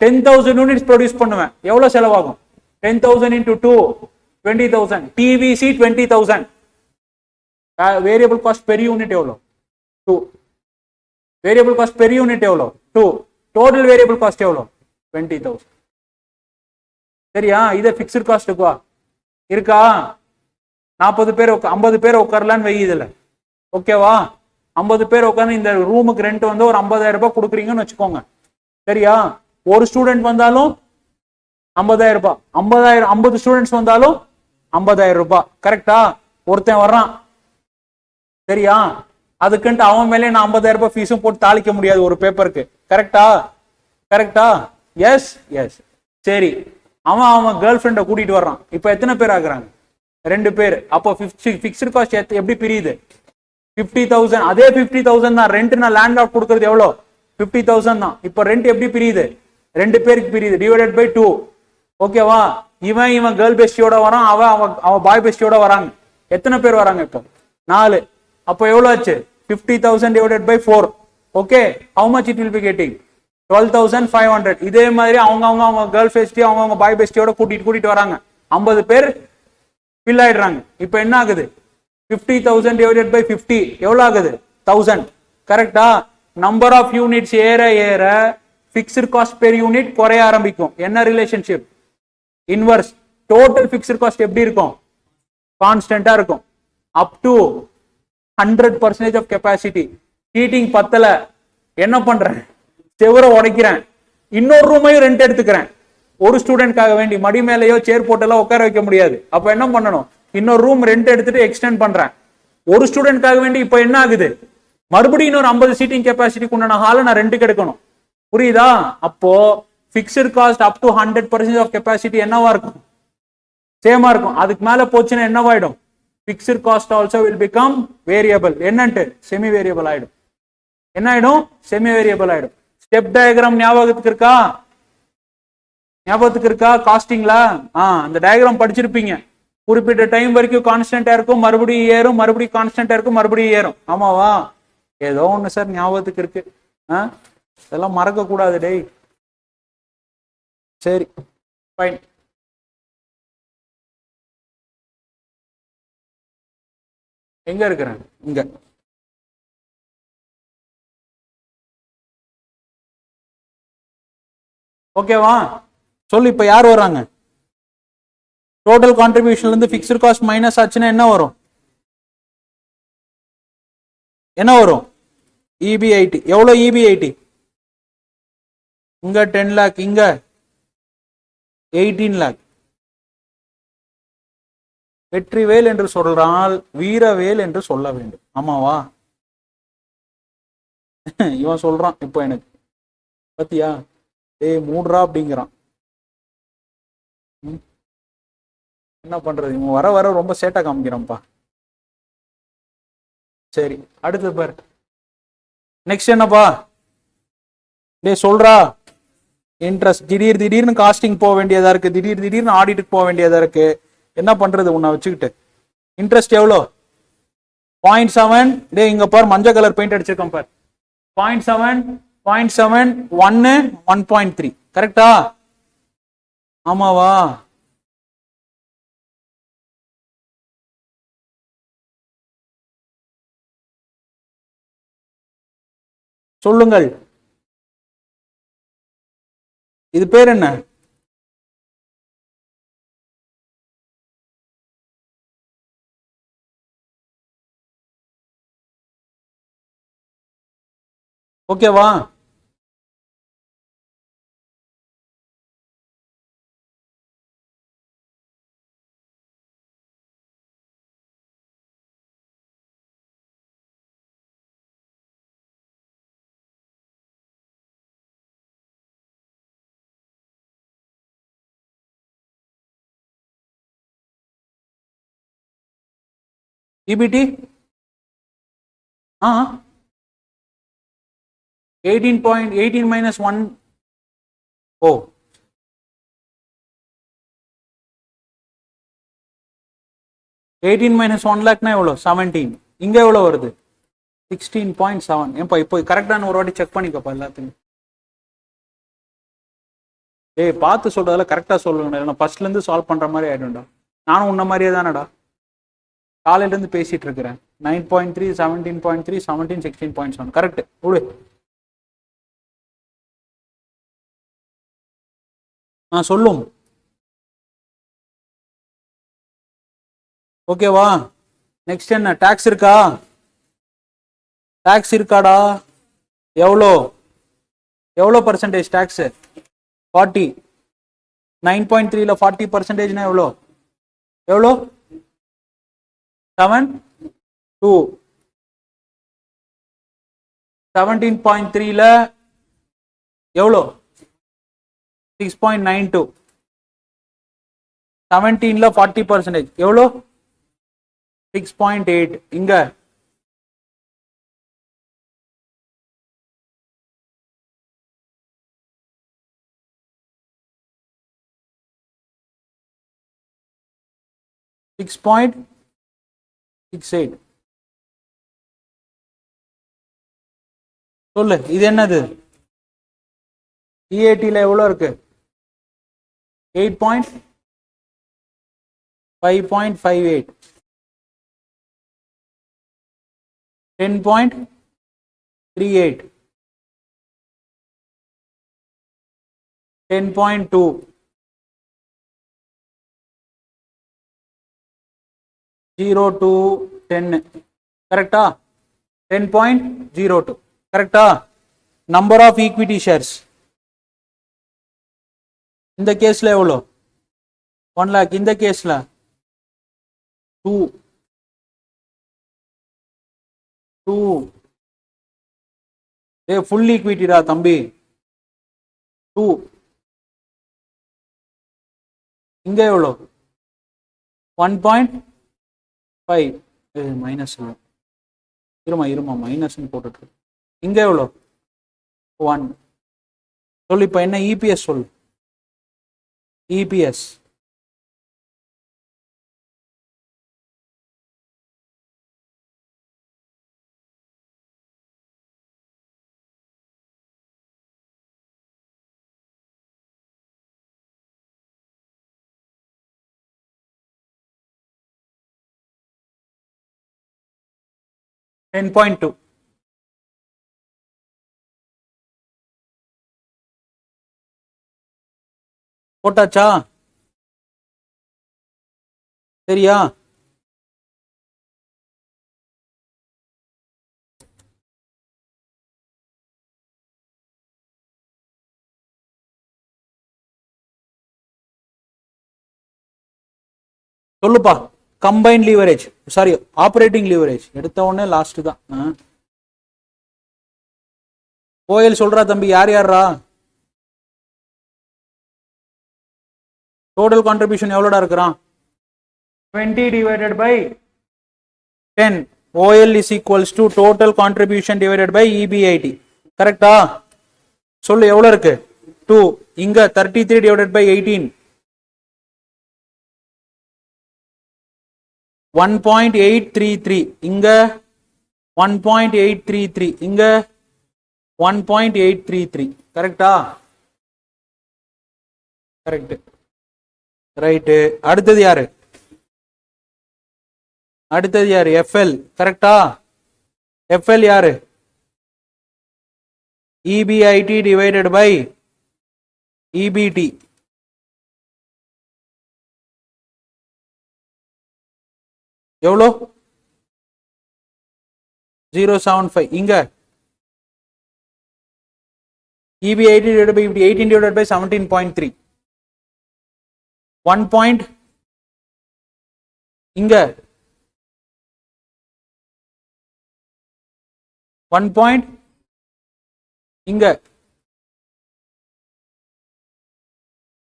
10,000 யூனிட்ஸ் ப்ரொடியூஸ் பண்ணுவேன், எவ்வளவு செலவாகும்? 10,000 into 2, 20,000. TVC 20,000. Variable cost per unit எவ்வளோ? 2. வேரியபிள் காஸ்ட் பெர் யூனிட் எவ்வளோ? 2. டோட்டல் வேரியபிள் காஸ்ட் எவ்வளோ? 20,000. சரியா? இதை பிக்ஸ்ட் காஸ்ட்டுக்கு வா. இருக்கா? 40 பேர் 50 பேர் உட்காரலான்னு வை இதுல. ஓகேவா? 50 பேர் உட்காந்து இந்த ரூமுக்கு ரெண்ட் வந்து ஒரு 50,000 ரூபாய் கொடுக்குறீங்கன்னு வச்சுக்கோங்க. சரியா? ஒரு ஸ்டூடெண்ட் வந்தாலும் 50,000 ரூபாய், 50 ஸ்டூடெண்ட்ஸ் வந்தாலும் 50,000 ரூபாய். கரெக்டா? ஒருத்தன் வர்றான், சரியா? அதுக்குன்ட்டு அவன் மேலே நான் 50,000 ரூபாய் ஃபீஸும் போட்டு தாளிக்க முடியாது ஒரு பேப்பருக்கு. கரெக்டா? கரெக்டா? Yes yes. சரி, அவன் கேர்ள் ஃப்ரெண்டை கூட்டிட்டு வர்றான். இப்ப எத்தனை பேர் ஆகுறாங்க? 2 பேர். அப்போ பிக்ஸ்டு காஸ்ட் எப்படி பிரியுது? 50,000. அதே 50,000 தான் ரெண்ட். நான் லேண்ட் லார்ட் கொடுக்கறது எவ்வளோ? 50,000 தான். இப்போ ரெண்ட் எப்படி பிரியுது? 2 பேருக்கு பிரியுது, டிவைடட் பை 2. ஓகேவா? இவன் கேர்ள் பெஸ்டியோட வரான், அவ பாய் பெஸ்டியோட வராங்க. எத்தனை பேர் வராங்க இப்போ? 4. அப்போ எவ்வளோ ஆச்சு? 50,000 divided by 4. Okay, how much it will be getting? 12,500. இதே மாதிரி அவங்க கேர்ள் பெஸ்டி அவங்க பாய் பெஸ்டியோட கூட்டிட்டு வராங்க. 50 பேர் ஃபில் ஆயிடுறாங்க. இப்போ என்ன ஆகுது? 50,000 divided by 50 எவ்வளவு ஆகுது? 1000. கரெக்டா? நம்பர் ஆஃப் யூனிட்ஸ் ஏற பிக்ஸ்ட் காஸ்ட் பெர் யூனிட் குறைய ஆரம்பிக்கும். என்ன relationship? Inverse. Total fixed cost எப்படி இருக்கும்? கான்ஸ்டன்டா இருக்கும். Up to 100% of capacity. Heating பத்தல, என்ன பண்றேன்? செவரை உடைக்கிறேன், இன்னொரு ரூமையும் ரெண்ட் எடுத்துக்கிறேன். ஒரு ஸ்டூடெண்ட்காக வேண்டி மடி மேலேயோ சேர் போட்டெல்லாம் உட்கார வைக்க முடியாது. அப்ப என்ன பண்ணணும்? இன்னொரு ரூம் ரெண்ட் எடுத்துட்டு எக்ஸ்டெண்ட் பண்றேன். ஒரு ஸ்டூடெண்ட்காக வேண்டி இப்ப என்ன ஆகுது? மறுபடியும் இன்னொரு 50 சீட்டிங் கெப்பாசிட்டிக்கு உண்டான ஹாலை நான் ரெண்டுக்கு எடுக்கணும். புரியுதா? அப்போ fixed cost up to 100% of capacity என்னவா இருக்கும்? சேமா இருக்கும். அதுக்கு மேல போச்சுன்னா என்னவாயிடும்? Fixed cost also will become variable. என்னன்ட்டு? செமி வேரியபிள் ஆயிடும். என்ன ஆயிடும்? செமி வேரியபிள் ஆயிடும். ஸ்டெப் டயக்ராம் ஞாபகத்துக்கு இருக்கா? காஸ்டிங்ல அந்த டயக்ராம் படிச்சிருப்பீங்க. குறிப்பிட்ட டைம் வரைக்கும் கான்ஸ்டன்டா இருக்கும், மறுபடியும் ஏறும், மறுபடியும் கான்ஸ்டன்டா இருக்கும், மறுபடியும் ஏறும். ஆமாவா? ஏதோ ஒண்ணு சார் ஞாபகத்துக்கு இருக்கு. இதெல்லாம் மறக்க கூடாது டேய். சரி, ஃபைன். எங்க இருக்கிறேன்? இங்க. ஓகேவா? சொல்லு. இப்ப யார் வராங்க? டோட்டல் கான்ட்ரிபியூஷன்ல இருந்து பிக்ஸ்ட் காஸ்ட் மைனஸ் ஆச்சுன்னா என்ன வரும்? என்ன வரும்? EB80. எவ்வளவு EB80? இங்க 10 lakh, இங்க 18 lakh. வெற்றிவேல் என்று சொல்றால் வீரவேல் என்று சொல்ல வேண்டும். ஆமாவா? இவன் சொல்றான் இப்போ எனக்கு, பத்தியா? ஏய் மூடுறா அப்படிங்கிறான். என்ன பண்றது? இவன் வர வர ரொம்ப சேட்டா காமிக்கிறான்ப்பா. சரி, அடுத்து பாரு. நெக்ஸ்ட் என்னப்பா? டே சொல்றா. இன்ட்ரெஸ்ட். திடீர்னு காஸ்டிங் போக வேண்டியதா இருக்கு, திடீர்னு ஆடிட்டுக்கு போக வேண்டியதா இருக்கு. என்ன பண்றது உன்னை வச்சுக்கிட்டு? இன்ட்ரெஸ்ட் எவ்வளோ? 0.7. டே இங்க பாரு, மஞ்சள் கலர் பெயிண்ட் அடிச்சிருக்கோம் பாரு. 0.7, 0.7, 1, 1.3. கரெக்டா? ஆமாவா? சொல்லுங்கள். இது பேர் என்ன? ஓகேவா? EBT 18 minus 1. ஓ, 18 minus 1 lakh எவ்வளோ? 17. இங்க எவ்வளோ வருது? 16.7. ஏன்பா இப்போ கரெக்டான ஒரு வாட்டி செக் பண்ணிக்கப்பா எல்லாத்தையும். ஏய் பார்த்து சொல்றதெல்லாம் கரெக்டா சொல்லுங்க. நான் ஃபர்ஸ்ட்ல இருந்து சால்வ் பண்ற மாதிரி ஆயிடும்டா. நானும் உன்ன மாதிரியே தானடா காலையில இருந்து பேசிட்டு இருக்கிறேன். 9.3, 17.3, 17, 16.7. கரெக்ட். விடு. சொல்லும். ஓகேவா? நெக்ஸ்ட் என்ன? டாக்ஸ் இருக்கா? டாக்ஸ் இருக்காடா? எவ்வளோ எவ்வளோ பர்சன்டேஜ் டாக்ஸ்? 40. 9.3ல 40%னா எவ்வளோ? எவ்வளோ? 7 2. 17.3ல எவ்வளோ? 6.92. 17ல 40% எவ்வளோ? 6.8. இங்க $6.68. சொல்லு, இது என்னது? EATல எவ்வளோ இருக்கு? 8.5.58. 10.38. 10.2. 0 to 10. கரெக்டா? 10.02. கரெக்டா? நம்பர் ஆஃப் ஈக்விட்டி ஷேர்ஸ் இந்த கேஸ்ல எவ்வளோ? 1 lakh. இந்த கேஸ்ல 2. ஃபுல் ஈக்விட்டிடா தம்பி. 2. இங்க எவ்வளோ? 1.5. மைனஸ் இருமா மைனஸ் போட்டுட்டு. இங்க எவ்வளோ? 1. சொல்லு, இப்ப என்ன இபிஎஸ் சொல்லு. இபிஎஸ் $10.2. போட்டாச்சா? சரியா? சொல்லுப்பா. Combine leverage, sorry operating leverage எடுத்த உடனே லாஸ்ட் தான். கோயில் சொல்றா தம்பி. யார் யாரா? டோட்டல் கான்ட்ரிபியூஷன் எவ்வளோடா இருக்கிறான்? 20 divided by 10. OL is equals to total contribution divided by EBIT. கரெக்டா? சொல்லு, எவ்வளோ இருக்கு? 2. இங்க 33 divided by 18. 1.833. இங்க 1.833. இங்க 1.833. கரெக்டா? கரெக்ட். ரைட்டு. அடுத்தது யாரு? எஃப்எல். கரெக்டா? எஃப்எல் யாரு? EBIT divided by EBT. எவ்வளோ? 0.75. இங்க EBIT divided by 18 divided by 17.3. 1 point. இங்க 1 point. இங்க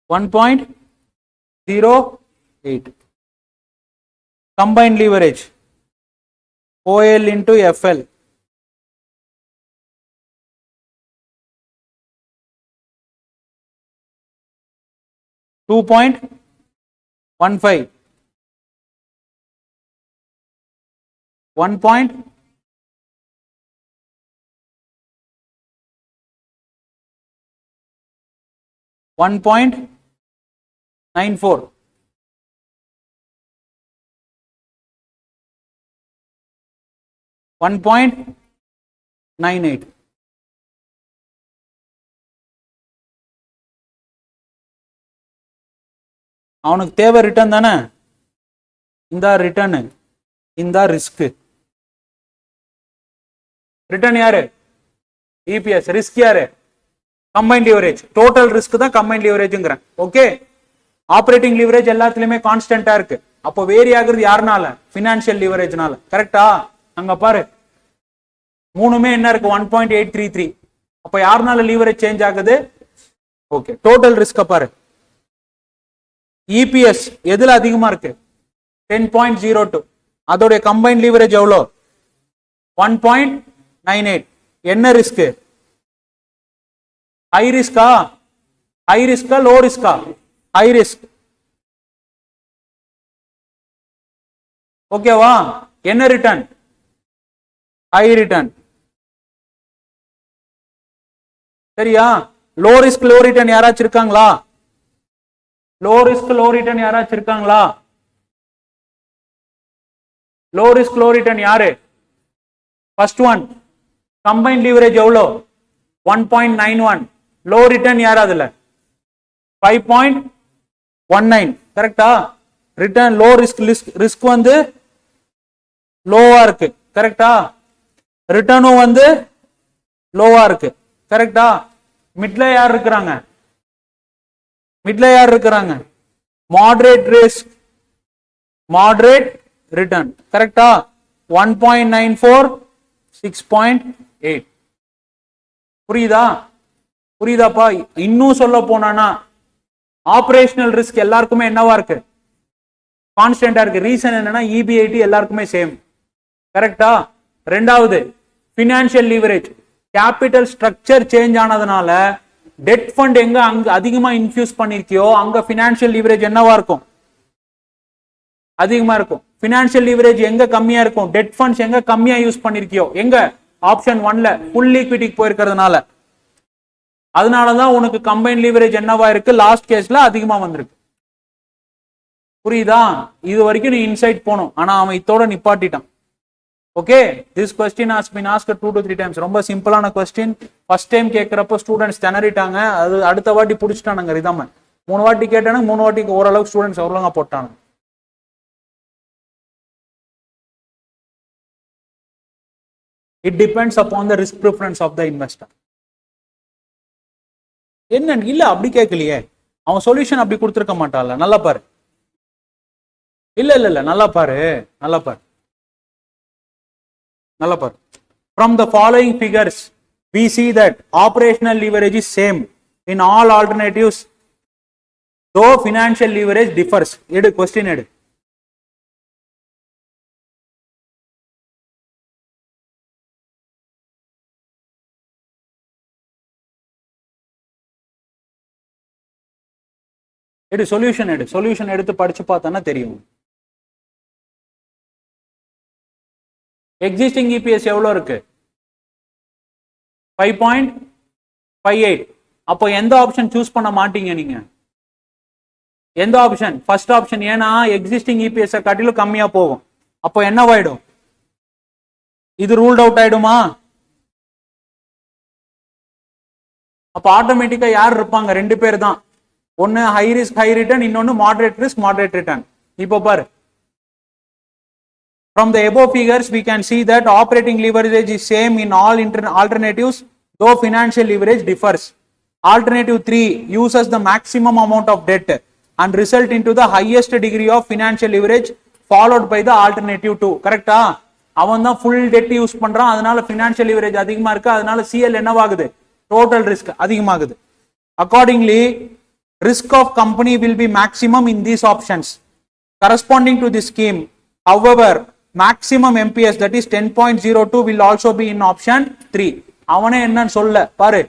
1.08. combined leverage OL into FL. $2.15. 1 point. $1.94. $1.98. அவனுக்கு தேவை ரிட்டர்ன் தானே? இந்த ரிட்டர்ன், இந்த ரிஸ்க். ரிட்டர்ன் யாரு? இபிஎஸ். ரிஸ்க் யாரு? Combined leverage. டோட்டல் ரிஸ்க் தான் கம்பைன்ட் லிவரேஜ்ங்கறேன். ஓகே, ஆப்பரேட்டிங் லிவரேஜ் எல்லாத்துலயுமே கான்ஸ்டன்டா இருக்கு. அப்போ வேரி ஆகுறது யாருனால? ஃபினான்ஷியல் லிவரேஜ்னால. கரெக்டா? அங்க பாரு மூணுமே என்ன இருக்கு? 1.833. அப்போ யாருனால லிவரேஜ் சேஞ்ச் ஆகுது? ஓகே, டோட்டல் ரிஸ்க் பாரு. இபிஎஸ் எதுல அதிகமா இருக்கு? 10.02. அதோட கம்பைன்ட் லிவரேஜ் எவ்வளோ? 1.98. என்ன ரிஸ்க்? ஹை ரிஸ்கா? ஹை ரிஸ்கா லோ ரிஸ்கா? High risk. ஓகேவா? என்ன ரிட்டர்ன்? High return. சரியா? லோ ரிஸ்க் லோ ரிட்டர்ன் யாராச்சும் இருக்காங்களா? லோ ரிஸ்க் லோ ரிட்டர்ன் யாராச்சும் இருக்காங்களா? லோ ரிஸ்க் லோ ரிட்டர்ன் யாரு? ஃபர்ஸ்ட் ஒன் கம்பைன்ட் லிவரேஜ் எவ்வளோ? 1.91. லோ ரிட்டர்ன் யார்? அதுல 5.19. கரெக்டா? ரிட்டர்ன் லோ ரிஸ்க் ரிஸ்க் வந்து லோவா இருக்கு. கரெக்டா? ரிட்டர்னும் வந்து லோவா இருக்கு. கரெக்டா? மிட்ல யார் இருக்கிறாங்க? மிட்ல யார் இருக்கிறாங்க? Moderate risk moderate return. கரெக்டா? 1.94 6.8. புரியுதா? புரியுதாப்பா? இன்னும் சொல்ல போனா ஆபரேஷனல் ரிஸ்க் எல்லாருக்குமே என்னவா இருக்கு? கான்ஸ்டன்டா இருக்கு. ரீசன் என்னன்னா இபிஐடி எல்லாருக்குமே சேம். கரெக்டா? ரெண்டாவது financial leverage capital structure change ஆனதுனால டெட் ஃபண்ட் எங்க அங்க அதிகமா இன்ஃபியூஸ் பண்ணிருக்கியோ அங்க பினான்சியல் லிவரேஜ் என்னவா இருக்கும்? அதிகமா இருக்கும். பினான்சியல் லிவரேஜ் எங்க கம்மியா இருக்கும்? டெட் ஃபண்ட்ஸ் எங்க கம்மியா யூஸ் பண்ணிருக்கியோ எங்க? ஆப்ஷன் 1ல ஃபுல் ஈக்விட்டிக்கு போயிருக்கிறதுனால. அதனாலதான் உனக்கு கம்பைன் லிவரேஜ் என்னவா இருக்கு? லாஸ்ட் கேஸ்ல அதிகமா வந்திருக்கு. புரியுதா? இது வரைக்கும் நீ இன்சைட் போனும். ஆனா அவன் இதோட நிப்பாட்டிட்டான். Okay, this question has been asked 2 to 3 times. ரொம்ப சிம்பிளான கொஸ்டின். ஃபர்ஸ்ட் டைம் கேட்கறப்ப ஸ்டூடெண்ட்ஸ் திணறிட்டாங்க. அது அடுத்த வாட்டி பிடிச்சிட்டானுங்க ரிதம். 3 வாட்டி கேட்டானுங்க. 3 வாட்டிக்கு ஓரளவுக்கு ஸ்டூடெண்ட்ஸ் ஒழுங்கா போட்டாங்க. It depends upon the risk preference of the investor. என்ன இல்ல அப்படி கேட்கலையே. அவன் சொல்யூஷன் அப்படி கொடுத்துருக்க மாட்டான்ல. நல்லா பாரு. இல்ல இல்ல இல்ல நல்லா பாரு. நல்லா பாரு. நல்லா பாரு. From the following figures we see that operational leverage is same in all alternatives though financial leverage differs. எடு question எடு. எடு சொல்யூஷன் எடு. சொல்யூஷன் எடுத்து படிச்சு பார்த்தானா தெரியும். எக்ஸிஸ்டிங் இபிஎஸ் எவ்வளவு இருக்கு? 5.58. அப்போ எந்த ஆப்ஷன் சூஸ் பண்ண மாட்டீங்க நீங்க? எந்த ஆப்ஷன்? First option. ஏன்னா எக்ஸிஸ்டிங் இபிஎஸ் காட்டிலும் கம்மியா போகும். அப்போ என்னவாயிடும்? இது ரூல்ட் அவுட் ஆயிடுமா? அப்போ ஆட்டோமேட்டிக்கா யார் இருப்பாங்க? 2 பேர் தான். ஒன்னு ஹை ரிஸ்க் ஹை ரிட்டர்ன், இன்னொன்னு மாடரேட் ரிஸ்க் மாடரேட் ரிட்டர்ன். இப்போ பாரு, from the above figures we can see that operating leverage is same in all alternatives though financial leverage differs. Alternative 3 uses the maximum amount of debt and result into the highest degree of financial leverage followed by the alternative 2. கரெக்டா? அவன் தான் full debt use பண்றான். அதனால financial leverage அதிகமா இருக்கு. அதனால CL என்னவாகுது? total risk அதிகமாகுது. Accordingly risk of company will be maximum in these options corresponding to this scheme. However maximum MPS that is 10.02 will also be in option 3. அவனே என்னன்னு சொல்ல பாரு.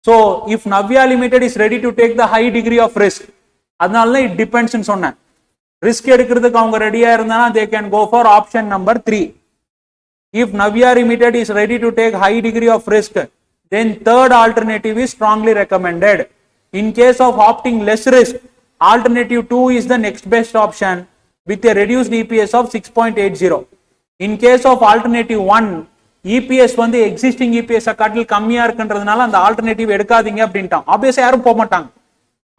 So if Navya Limited is ready to take the high degree of risk, அதனால it depends ன்னு சொன்னேன். Risk எடுக்கிறதுக்கு அவங்க ரெடியா இருந்தானா they can go for option number 3. If Navya Limited is ready to take high degree of risk, then third alternative is strongly recommended. In case of opting less risk, alternative 2 is the next best option with a reduced EPS of 6.80. In case of alternative 1, EPS வந்து existing EPS காட்டில் கம்மியா இருக்குன்றதுனால அந்த alternative எடுக்காதீங்க அப்படின்ட்டான். ஆப்வியஸா யாரும் போக மாட்டாங்க.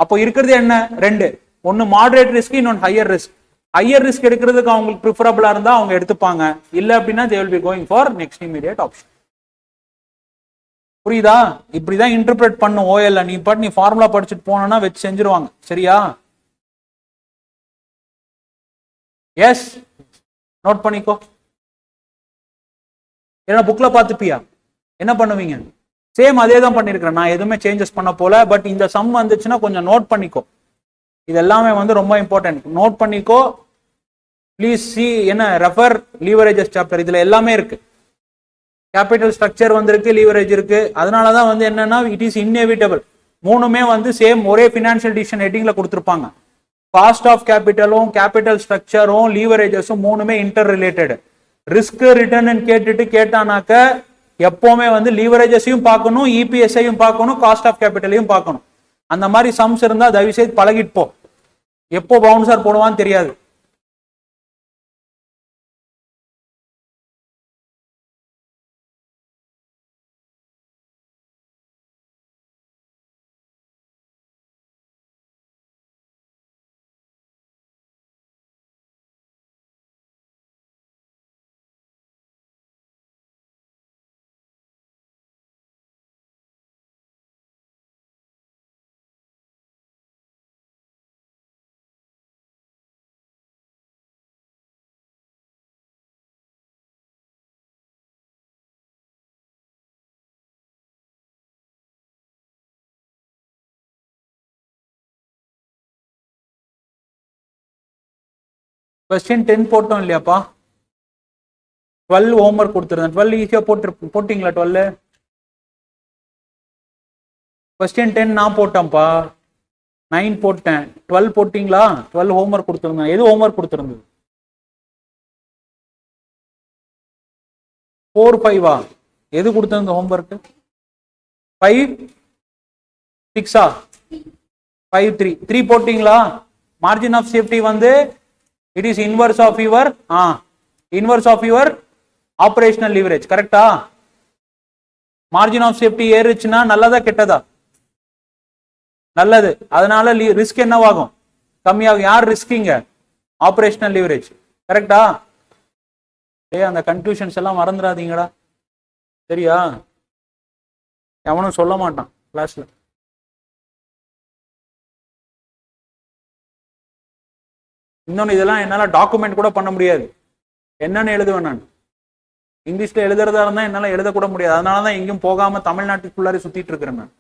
அப்போ இருக்கிறது என்ன? 2. ஒன்னு மாடரேட் ரிஸ்க், இன்னொன்னு ஹையர் ரிஸ்க். ஹையர் ரிஸ்க் எடுக்கிறதுக்கு அவங்களுக்கு ப்ரிஃபரபிளா இருந்தா அவங்க எடுத்துப்பாங்க. இல்ல அப்படின்னா they will be going for next immediate option. புரியுதா? இப்படிதான் இன்டர்பிரேட் பண்ணும் ஓஎல்ல. நீ பாட்டு நீ ஃபார்முலா படிச்சுட்டு போனா வச்சு செஞ்சிருவாங்க. சரியா? எஸ், நோட் பண்ணிக்கோ. ஏன்னா புக்ல பாத்துப்பியா என்ன பண்ணுவீங்க? சேம் அதே தான் பண்ணிருக்கிறேன் நான், எதுவுமே சேஞ்சஸ் பண்ண போல. பட் இந்த சம் வந்துச்சுன்னா கொஞ்சம் நோட் பண்ணிக்கோ. இது எல்லாமே வந்து ரொம்ப இம்பார்ட்டன்ட், நோட் பண்ணிக்கோ ப்ளீஸ். சி என்ன ரெஃபர் லீவரேஜஸ் சாப்டர், இதுல எல்லாமே இருக்கு. கேபிட்டல் ஸ்ட்ரக்சர் வந்திருக்கு, லீவரேஜ் இருக்கு. அதனாலதான் வந்து என்னன்னா இட் இஸ் இன்எவிட்டபிள். மூணுமே வந்து சேம் ஒரே பினான்சியல் டிசிஷன் ஹெட்டிங்ல கொடுத்துருப்பாங்க. காஸ்ட் ஆஃப் கேபிட்டலும் கேபிட்டல் ஸ்ட்ரக்சரும் லீவரேஜஸும் மூணுமே இன்டர் ரிலேட்டட். ரிஸ்க் ரிட்டர்ன் கேட்டுட்டு கேட்டானாக்க எப்பவுமே வந்து லீவரேஜஸையும் பார்க்கணும், இபிஎஸ்ஐயும் பார்க்கணும், காஸ்ட் ஆஃப் கேபிட்டலையும் பார்க்கணும். அந்த மாதிரி சம்ஸ் இருந்தா தயவு செய்து பழகிட்டு போ. எப்போ பவுன்சர் போடுவான்னு தெரியாது. கொஸ்டின் 10 போட்டோம் இல்லையாப்பா? 12 ஹோம்ஒர்க் கொடுத்துருந்தேன். 12 ஈஸியா போட்டீங்களா? 12 கொஸ்டின் 10 நான் போட்டேன்ப்பா, 9 போட்டேன். 12 போட்டீங்களா? 12 ஹோம்ஒர்க் கொடுத்துருந்தேன். எது ஹோம்ஒர்க் கொடுத்துருந்தது? 4 5 எது கொடுத்திருந்த ஹோம்ஒர்க்? 5 6 5 3 3 போட்டீங்களா? மார்ஜின் ஆஃப் சேஃப்டி வந்து it is inverse of your operational leverage. கரெக்டா? மார்ஜின் ஆஃப் சேஃப்டி ஏறுச்சுன்னா நல்லதா கெட்டதா? நல்லது. அதனால ரிஸ்க் என்னவாகும்? கம்மியாகும். யார் ரிஸ்கிங்க? Operational leverage. கரெக்டா? அந்த கன்க்ளூஷன்ஸ் எல்லாம் மறந்துடாதீங்கடா. சரியா? எவனும் சொல்ல மாட்டான் கிளாஸ்ல. இன்னொன்னு, இதெல்லாம் என்னால டாக்குமெண்ட் கூட பண்ண முடியாது. என்னன்னு எழுதுவேன் நான். இங்கிலீஷ்ல எழுதுறதா இருந்தா என்னால எழுதக்கூட முடியாது. அதனாலதான் எங்கேயும் போகாம தமிழ்நாட்டுக்குள்ளாரே சுத்திட்டு இருக்கிறேன் நான்.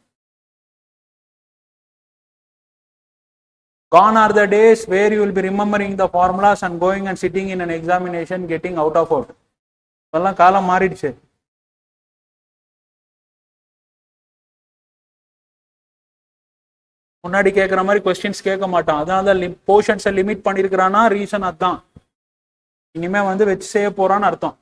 Gone are the days where you will be remembering the formulas and going and sitting in an examination getting out of out. அதெல்லாம் காலம் மாறிடுச்சு. முன்னாடி கேட்குற மாதிரி கொஸ்டின்ஸ் கேட்க மாட்டான். அதனால தான் போர்ஷன்ஸை லிமிட் பண்ணியிருக்கிறான்னா ரீசன் அதுதான். இனிமே வந்து வச்சு செய்ய போறான்னு அர்த்தம்.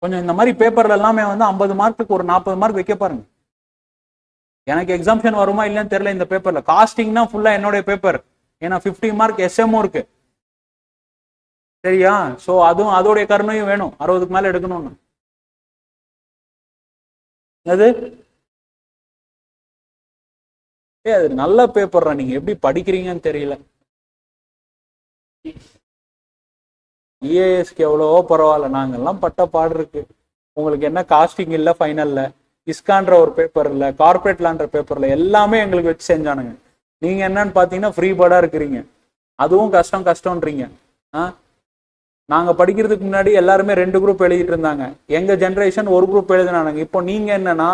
கொஞ்சம் இந்த மாதிரி பேப்பர்ல எல்லாமே வந்து 50 மார்க்குக்கு ஒரு 40 மார்க் வைக்க பாருங்க. எனக்கு எக்ஸாம்ஷன் வருமா இல்லைன்னு தெரியல இந்த பேப்பர்ல. காஸ்டிங்னா ஃபுல்லா என்னுடைய பேப்பர். ஏன்னா 50 மார்க் எஸ்எம்ஓ இருக்கு. சரியா? ஸோ அதுவும் அதோடைய கருணையும் வேணும். 60க்கு மேல எடுக்கணும்னு. அது அது நல்ல பேப்பர்ரா. நீங்க எப்படி படிக்கிறீங்கன்னு தெரியல. இஏஎஸ்க்கு எவ்வளவோ பரவாயில்ல, நாங்கெல்லாம் பட்ட பாடு இருக்கு. உங்களுக்கு என்ன காஸ்டிங் இல்லை ஃபைனல்ல, இஸ்கான்ற ஒரு பேப்பர் இல்லை, கார்பரேட்லான்ற பேப்பர்ல எல்லாமே எங்களுக்கு வச்சு செஞ்சானுங்க. நீங்க என்னன்னு பாத்தீங்கன்னா ஃப்ரீ பேர்டா இருக்கிறீங்க. அதுவும் கஷ்டம் கஷ்டம்ன்றீங்க. நாங்க படிக்கிறதுக்கு முன்னாடி எல்லாருமே 2 குரூப் எழுதிட்டு இருந்தாங்க. எங்க ஜென்ரேஷன் ஒரு குரூப் எழுதினானுங்க. இப்போ நீங்க என்னன்னா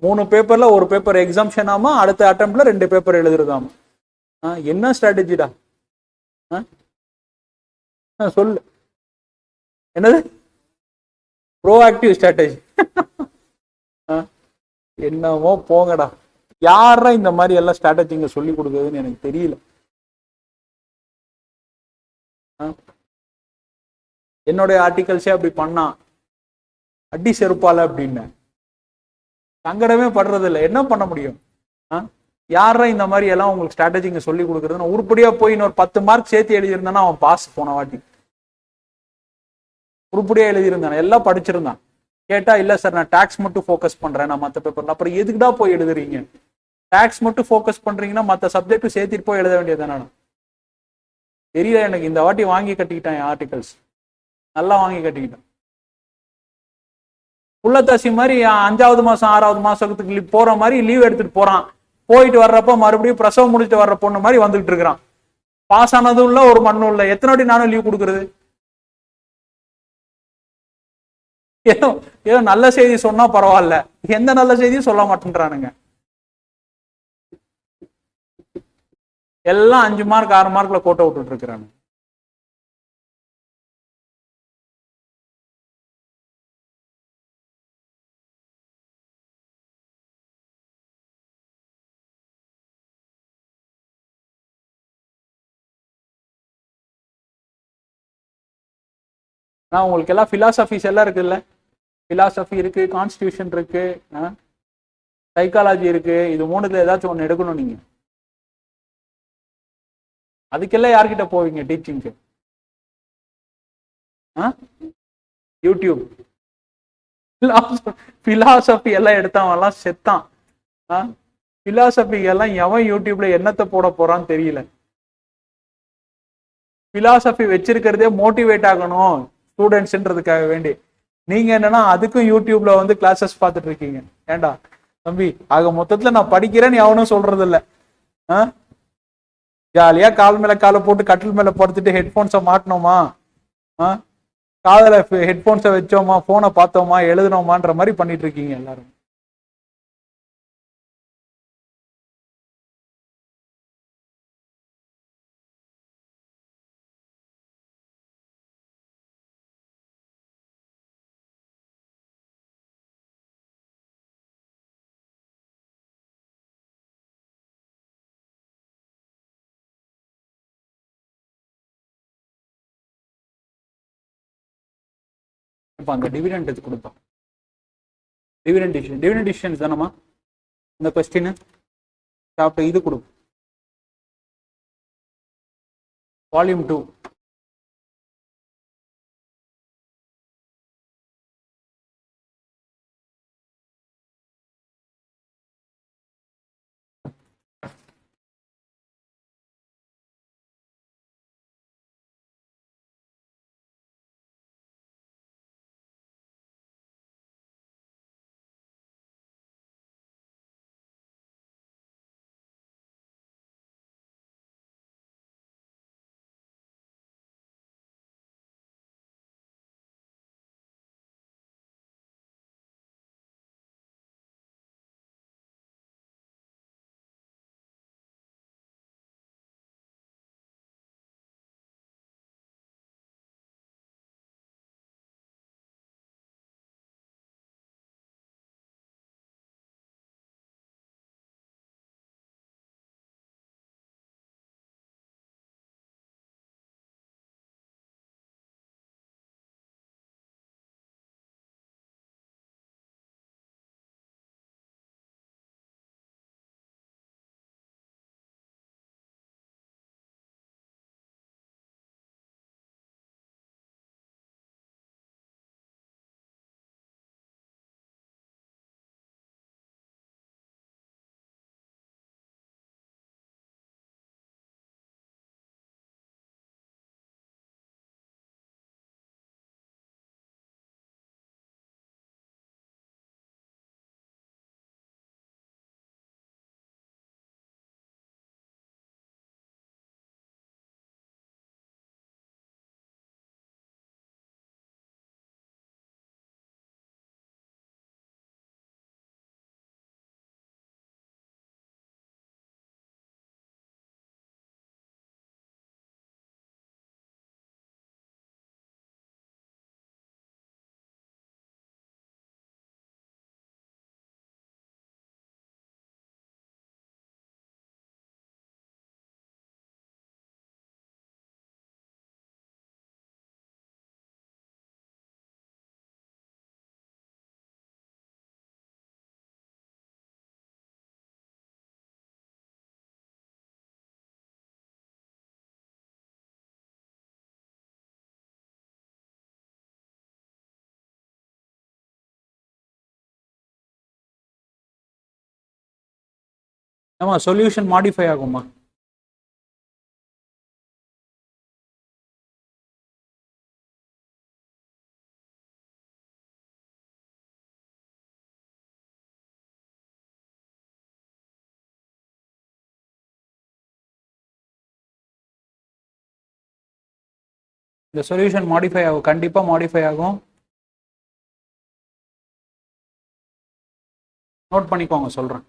3 பேப்பர்ல ஒரு பேப்பர் எக்ஸாம்ஷன் ஆமா, அடுத்த அட்டெம்ப்ட்ல 2 பேப்பர் எழுதுறதாமா. என்ன ஸ்ட்ராட்டஜிடா? சொல்லு. என்னது ப்ரோஆக்டிவ் ஸ்ட்ராட்டஜி? என்னமோ போங்கடா. யாரா இந்த மாதிரி எல்லாம் ஸ்ட்ராட்டஜிங்க சொல்லி கொடுக்குறதுன்னு எனக்கு தெரியல. என்னுடைய ஆர்டிகல்ஸே அப்படி பண்ணா அடி செருப்பால அப்படின்னு சங்கடமே படுறது இல்லை. என்ன பண்ண முடியும்? யாரா இந்த மாதிரி எல்லாம் உங்களுக்கு ஸ்ட்ராட்டஜிங்க சொல்லி கொடுக்குறதுன்னு உருப்படியா போய் இன்னொரு 10 மார்க் சேர்த்து எழுதியிருந்தானா அவன் பாஸ். போன வாட்டி உருப்படியா எழுதியிருந்தான், எல்லாம் படிச்சிருந்தான். கேட்டா இல்ல சார் நான் டாக்ஸ் மட்டும் ஃபோக்கஸ் பண்றேன், நான் மற்ற பேப்பர்ல. அப்புறம் எதுக்குடா போய் எழுதுறீங்க? டாக்ஸ் மட்டும் ஃபோக்கஸ் பண்றீங்கன்னா மற்ற சப்ஜெக்ட் சேர்த்துட்டு போய் எழுத வேண்டியது தானே. தெரியல எனக்கு. இந்த வாட்டி வாங்கி கட்டிக்கிட்டேன் ஆர்டிகல்ஸ். நல்லா வாங்கி கட்டிக்கிட்டோம். புள்ளத்தாசி மாதிரி 5வது மாசம் 6வது மாசத்துக்கு போற மாதிரி லீவ் எடுத்துட்டு போறான். போயிட்டு வர்றப்ப மறுபடியும் பிரசவம் முடிச்சுட்டு வர்ற பொண்ணு மாதிரி வந்துகிட்டு இருக்கிறான். பாஸ் ஆனதும் இல்ல, ஒரு மண்ணும் இல்ல. எத்தனை வாட்டி நானும் லீவ் கொடுக்கறது? ஏதோ ஏதோ நல்ல செய்தி சொன்னா பரவாயில்ல, எந்த நல்ல செய்தியும் சொல்ல மாட்டேன்றானுங்க. எல்லாம் 5 மார்க் 6 மார்க்ல கோட்டை விட்டுட்டு இருக்கிறானு. நான் உங்களுக்கு எல்லாம் பிலாசபிஸ் எல்லாம் இருக்குல்ல, பிலாசபி இருக்கு, கான்ஸ்டியூஷன் இருக்கு, சைக்காலஜி இருக்கு. இது 3த்துல ஏதாச்சும் ஒன்று எடுக்கணும் நீங்க. அதுக்கெல்லாம் யார்கிட்ட போவீங்க டீச்சிங்க்கு? யூடியூப். பிலாசபி எல்லாம் எடுத்தவன் செத்தான். பிலாசபி எல்லாம் எவன் யூடியூப்ல என்னத்தை போட போறான்னு தெரியல. பிலாசபி வச்சிருக்கிறதே மோட்டிவேட் ஆகணும் ஸ்டூடெண்ட்ஸ்ன்றதுக்காக வேண்டி. நீங்க என்னன்னா அதுக்கும் யூடியூப்ல வந்து கிளாஸஸ் பார்த்துட்டு இருக்கீங்க. ஏண்டா தம்பி, ஆக மொத்தத்துல நான் படிக்கிறேன்னு எவனும் சொல்றது இல்ல. ஜாலியா கால் மேல காலை போட்டு கட்டில் மேல படுத்துட்டு ஹெட்போன்ஸை மாட்டினோமா, காதல ஹெட்போன்ஸை வச்சோமா, போனை பார்த்தோமா, எழுதுனோமான்ற மாதிரி பண்ணிட்டு இருக்கீங்க எல்லாரும். அந்த டிவிடெண்ட் இது கொடுப்போம். டிவிடெண்ட் டிசிஷன்ஸ் தானம்மா இந்த கொஸ்டின். சாப்பிட்டு இது கொடு, வால்யூம் 2. ஆமா, சொல்யூஷன் மாடிஃபை ஆகுமா? இந்த சொல்யூஷன் மாடிஃபை ஆகும், கண்டிப்பா மாடிஃபை ஆகும். நோட் பண்ணிக்கோங்க, சொல்றேன்.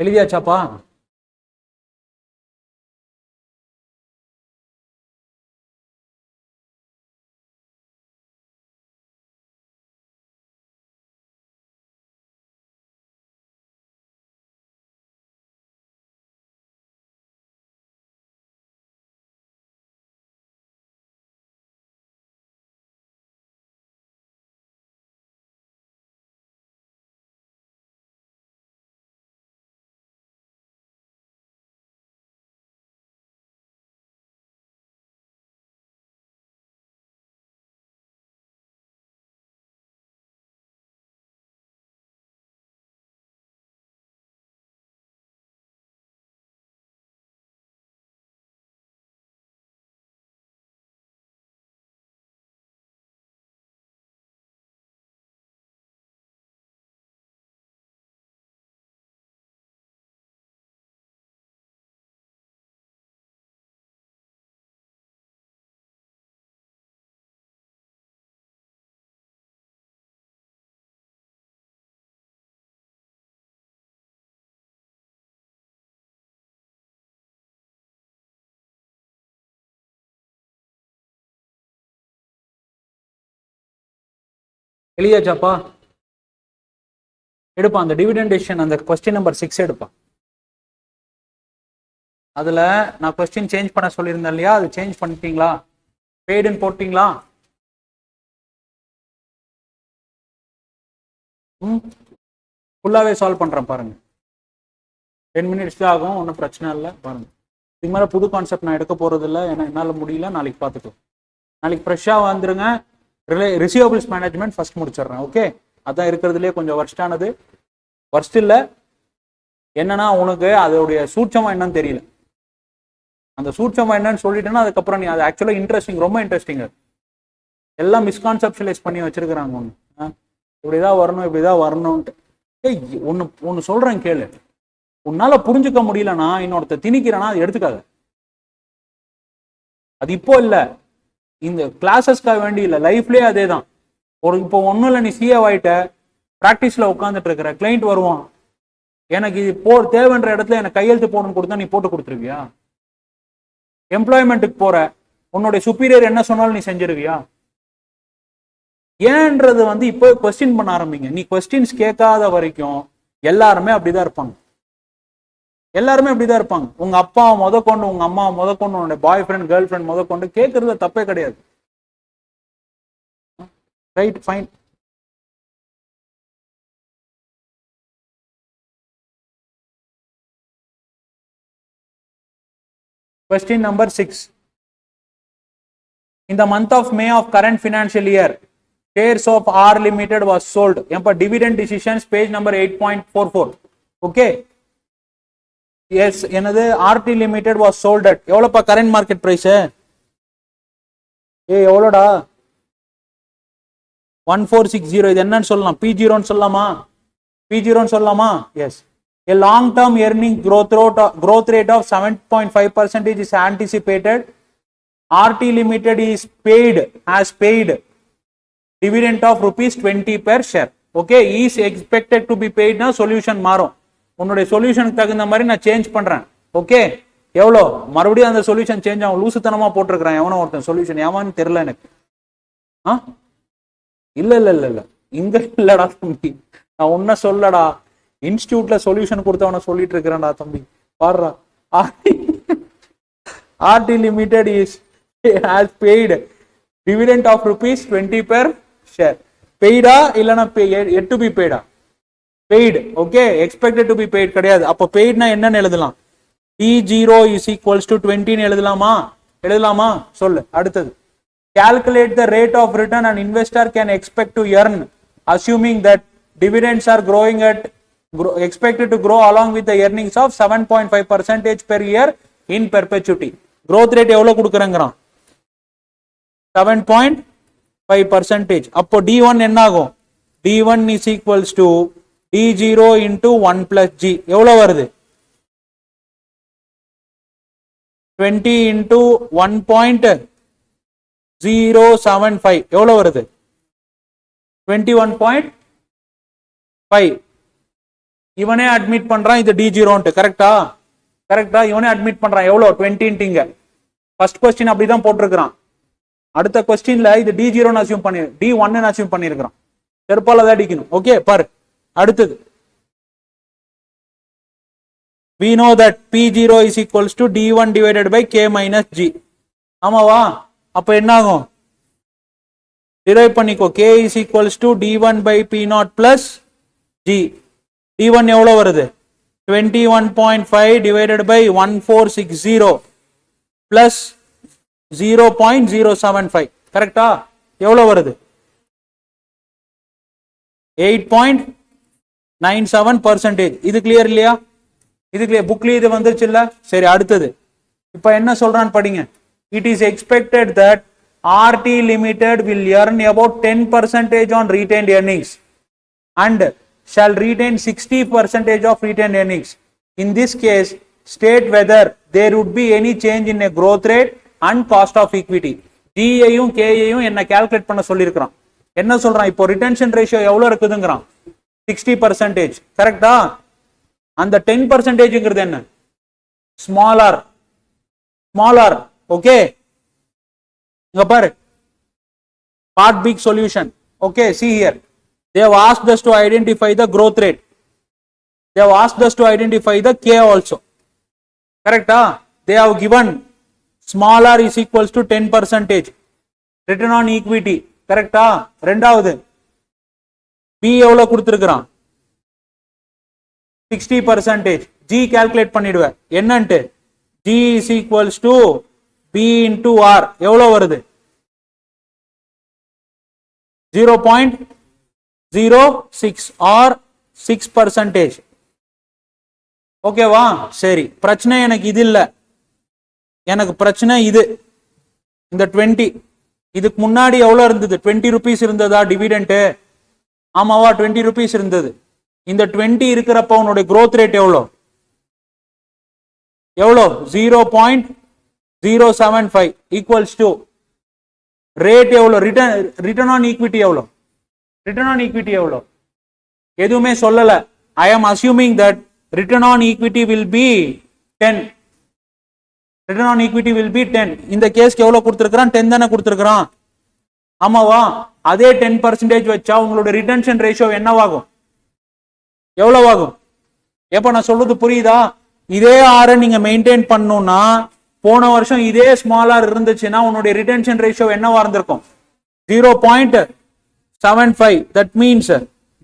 எழுதியாச்சாப்பா? எழுதியாச்சாப்பா? எடுப்பா அந்த டிவிடெண்ட் டெசிஷன், அந்த கொஸ்டின் நம்பர் 6 எடுப்பா. அதுல நான் கொஸ்டின் சேஞ்ச் பண்ண சொல்லியிருந்தேன் இல்லையா, அது சேஞ்ச் பண்ணிட்டீங்களா? பெய்டுன்னு போட்டீங்களா? ஃபுல்லாவே சால்வ் பண்றேன் பாருங்க. 10 மினிட்ஸ் தான் ஆகும், ஒன்றும் பிரச்சனை இல்லை. பாருங்க, இது மாதிரி புது கான்செப்ட் நான் எடுக்க போறது இல்லை, ஏன்னா என்னால் முடியல. நாளைக்கு பார்த்துக்கலாம். நாளைக்கு ஃப்ரெஷ்ஷாக வந்துருங்க. ரிசீவபிள்ஸ் மேனேஜ்மெண்ட் ஃபர்ஸ்ட் முடிச்சிடுறேன். ஓகே, அதான் இருக்கிறதுலே கொஞ்சம் வர்ஸ்டானது. வர்ஸ்ட் இல்லை, என்னன்னா உனக்கு அதோடைய சூட்சமா என்னன்னு தெரியல. அந்த சூட்சமா என்னன்னு சொல்லிட்டேன்னா அதுக்கப்புறம் நீ அது ஆக்சுவலாக இன்ட்ரெஸ்டிங், ரொம்ப இன்ட்ரெஸ்டிங். எல்லாம் மிஸ்கான்செப்ஷனலைஸ் பண்ணி வச்சிருக்கிறாங்க. ஒன்று இப்படிதான் வரணும், இப்படிதான் வரணும்ட்டு. ஒன்னு சொல்றேன் கேளு. உன்னால புரிஞ்சுக்க முடியலன்னா இன்னொருத்த திணிக்கிறனா அது எடுத்துக்காத. அது இப்போ இல்ல, இந்த கிளாஸஸ்க்காக வேண்டி இல்ல, லைஃப்லயே அதே தான். ஒரு இப்போ ஒன்றும் இல்லை, நீ சிஏ ஆயிட்ட, ப்ராக்டிஸ்ல உட்காந்துட்டு இருக்கிற, கிளைண்ட் வருவான், எனக்கு இது தேவைன்ற இடத்துல எனக்கு கையெழுத்து போடணும்னு கொடுத்தா நீ போட்டு கொடுத்துருவியா? எம்ப்ளாய்மெண்ட்டுக்கு போற, உன்னுடைய சுப்பீரியர் என்ன சொன்னாலும் நீ செஞ்சிருவியா? ஏன்றது இப்போ கொஸ்டின் பண்ண ஆரம்பிங்க. நீ கொஸ்டின்ஸ் கேட்காத வரைக்கும் எல்லாருமே அப்படிதான் இருப்பாங்க. எல்லாருமே அப்படிதான் இருப்பாங்க. உங்க அப்பா முத கொண்டு, உங்க அம்மா முத கொண்டு, உன்னுடைய பாய் ஃப்ரெண்ட், கேர்ள் ஃப்ரெண்ட் முத கொண்டு கேட்கறது தப்பே கிடையாது. Right, fine. Question number 6. In the month of May of current financial year, shares of R Limited was sold. Dividend decisions, page number 8.44. Okay. Yes, another RT Limited was sold at எவ்வளோப்பா current market price? எவ்வளோடா? 1460. இது என்னன்னு சொல்லலாம்? P0 சொல்லலாமா? P0 சொல்லலாமா? Yes. A long-term earning growth rate of 7.5% is anticipated. RT Limited has paid dividend of ₹20 per share. Okay, is expected to be paid. Na solution மாறும். உன்னுடைய சொல்யூஷனுக்கு தகுந்த மாதிரி நான் சேஞ்ச் பண்றேன். ஓகே, எவ்வளோ மறுபடியும் அந்த சொல்யூஷன் சேஞ்ச் ஆகும். லூசுத்தனமா போட்டிருக்கிறேன் எவனோ ஒருத்தன் சொல்யூஷன், எவன்னு தெரியல எனக்கு. இல்ல இல்ல இல்ல இல்ல, இங்க இல்லடா தம்பி, நான் உன்ன சொல்லடா. இன்ஸ்டியூட்ல சொல்யூஷன் கொடுத்தவன சொல்லிட்டு இருக்கிறேன்டா தம்பி பாடுறா. RT Limited has paid dividend of rupees 20 per share. Paid-ஆ இல்லனா yet to be paid-ஆ? Paid. Okay, expected to be paid கிடையாது. அப்ப paid-னா என்னன்னு எழுதலாம்? T0 is equals to 20 ன்னு எழுதலாமா சொல்லு. அடுத்தது, calculate the rate of return an investor can expect to earn assuming that dividends are expected to grow along with the earnings of 7.5% per year in perpetuity. Growth rate எவ்வளவு கொடுக்கறங்கறான்? 7.5%. அப்போ D1 என்ன ஆகும்? D1 is equals to D0 into 1 plus G. எவ்வளவு வருது? 20 into 1.075 எவ்வளவு வருது? 21.5. இவனே admit பண்றான் இது D0 கரெக்டா? இவனே அட்மிட் பண்றான் எவ்வளவு? 20 ஃபர்ஸ்ட் क्वेश्चन அப்படிதான் போட்டுருக்கான். அடுத்த क्वेश्चनல இது D0 ன்னு அஸ்யூம் பண்ணி D1 ன்னு அஸ்யூம் பண்ணிருக்கான். செருப்பால தான் அடிக்கணும். ஓகே பாரு. அடுத்தது, we know that P0 is equals to D1 divided by K minus G. ஆமாவா? அப்ப என்ன ஆகும்? டிரைவ் பண்ணிக்கோ. K is equals to D1 by P0 plus G. D1 எவ்வளவு வருது? 21.5 divided by 1460 plus 0.075. கரெக்டா? எவ்வளவு வருது? 8.97%. இது கிளியர் இல்லையா? இது கிளியர். புக்ல இது வந்துருச்சு இல்ல? சரி, அடுத்தது இப்ப என்ன சொல்றான்னு படிங்க. It is expected that RT Limited will earn about 10% on retained earnings and shall retain 60% of retained earnings. In this case, state whether there would be any change in a growth rate and cost of equity. G-ஐயும் K-ஐயும் என்ன calculate பண்ண சொல்லியிருக்கிறான். என்ன சொல்றான்? இப்போ retention ratio எவ்வளவு இருக்குதுங்கிறான்? 60%. கரெக்டா? அந்த 10%ங்கிறது என்ன? Small R. ஓகே, இங்க பாரு, part big solution. Okay, see here, they have asked us to identify the growth rate, they have asked us to identify the K also. Correct? They have given small r is equals to 10%. Return on equity. Correct? ரெண்டாவது P எவ்வளவு கொடுத்திருக்கான்? 60%. G calculate பண்ணிடுவேன். என்னன்ட்டு? G is equals to P into R. எவ்வளவு வருது? 0.06 or 6%. ஓகேவா? சரி, பிரச்சனை எனக்கு இது இல்ல. எனக்கு பிரச்சனை இது. இந்த 20 இதுக்கு முன்னாடி எவ்வளவு இருந்தது? 20 rupees இருந்ததா டிவிடெண்ட்? ஆமாவா? 20 rupees இருந்தது. இந்த 20 இருக்கிறப்ப உன்னுடைய growth rate எவ்வளோ? 0.075 equals to rate எவ்வளோ? return on equity எவ்வளோ? எதுவுமே சொல்லல. I am assuming that return on equity will be 10. இந்த கேஸ்க்கு எவ்வளவு கொடுத்திருக்கான்? 10 தானே கொடுத்திருக்கான். ஆமாவா? அதே 10% வச்சா உங்களோட ரிட்டென்ஷன் ரேஷியோ என்னவாகும்? எவ்வளவு ஆகும்? எப்ப நான் சொல்றது புரியுதா? இதே ஆரை நீங்க மெயின்டைன் பண்ணணும்னா, போன வருஷம் இதே ஸ்மால் ஆர் இருந்துச்சுன்னா உன்னுடைய ரிட்டென்ஷன் ரேஷியோ என்னவா இருந்திருக்கும்? 0.75. That means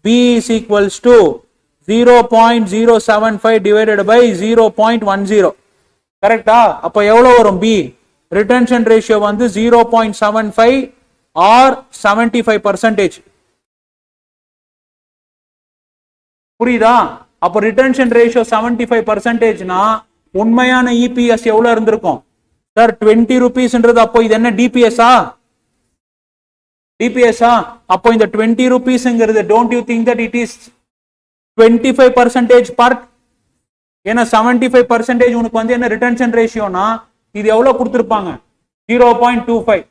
B is equals to 0.075 divided by 0.10. கரெக்டா? அப்ப எவ்வளவு வரும்? B ரிட்டென்ஷன் ரேஷியோ வந்து 0.75 or 75%. புரியுதா? அப்ப ரிட்டென்ஷன் ரேஷியோ 75%னா உண்மையான EPS எவ்வளவு இருந்திருக்கும்? சார் 20 rupeesன்றது அப்போ இது என்ன? DPS-ஆ? அப்போ இந்த 20 rupeesங்கிறது don't you think that it is 25% part? ஏன்னா 75% உனக்கு வந்து என்ன ரிட்டென்ஷன் ரேஷியோனா இது எவ்வளவு கொடுத்திருப்பாங்க? 0.25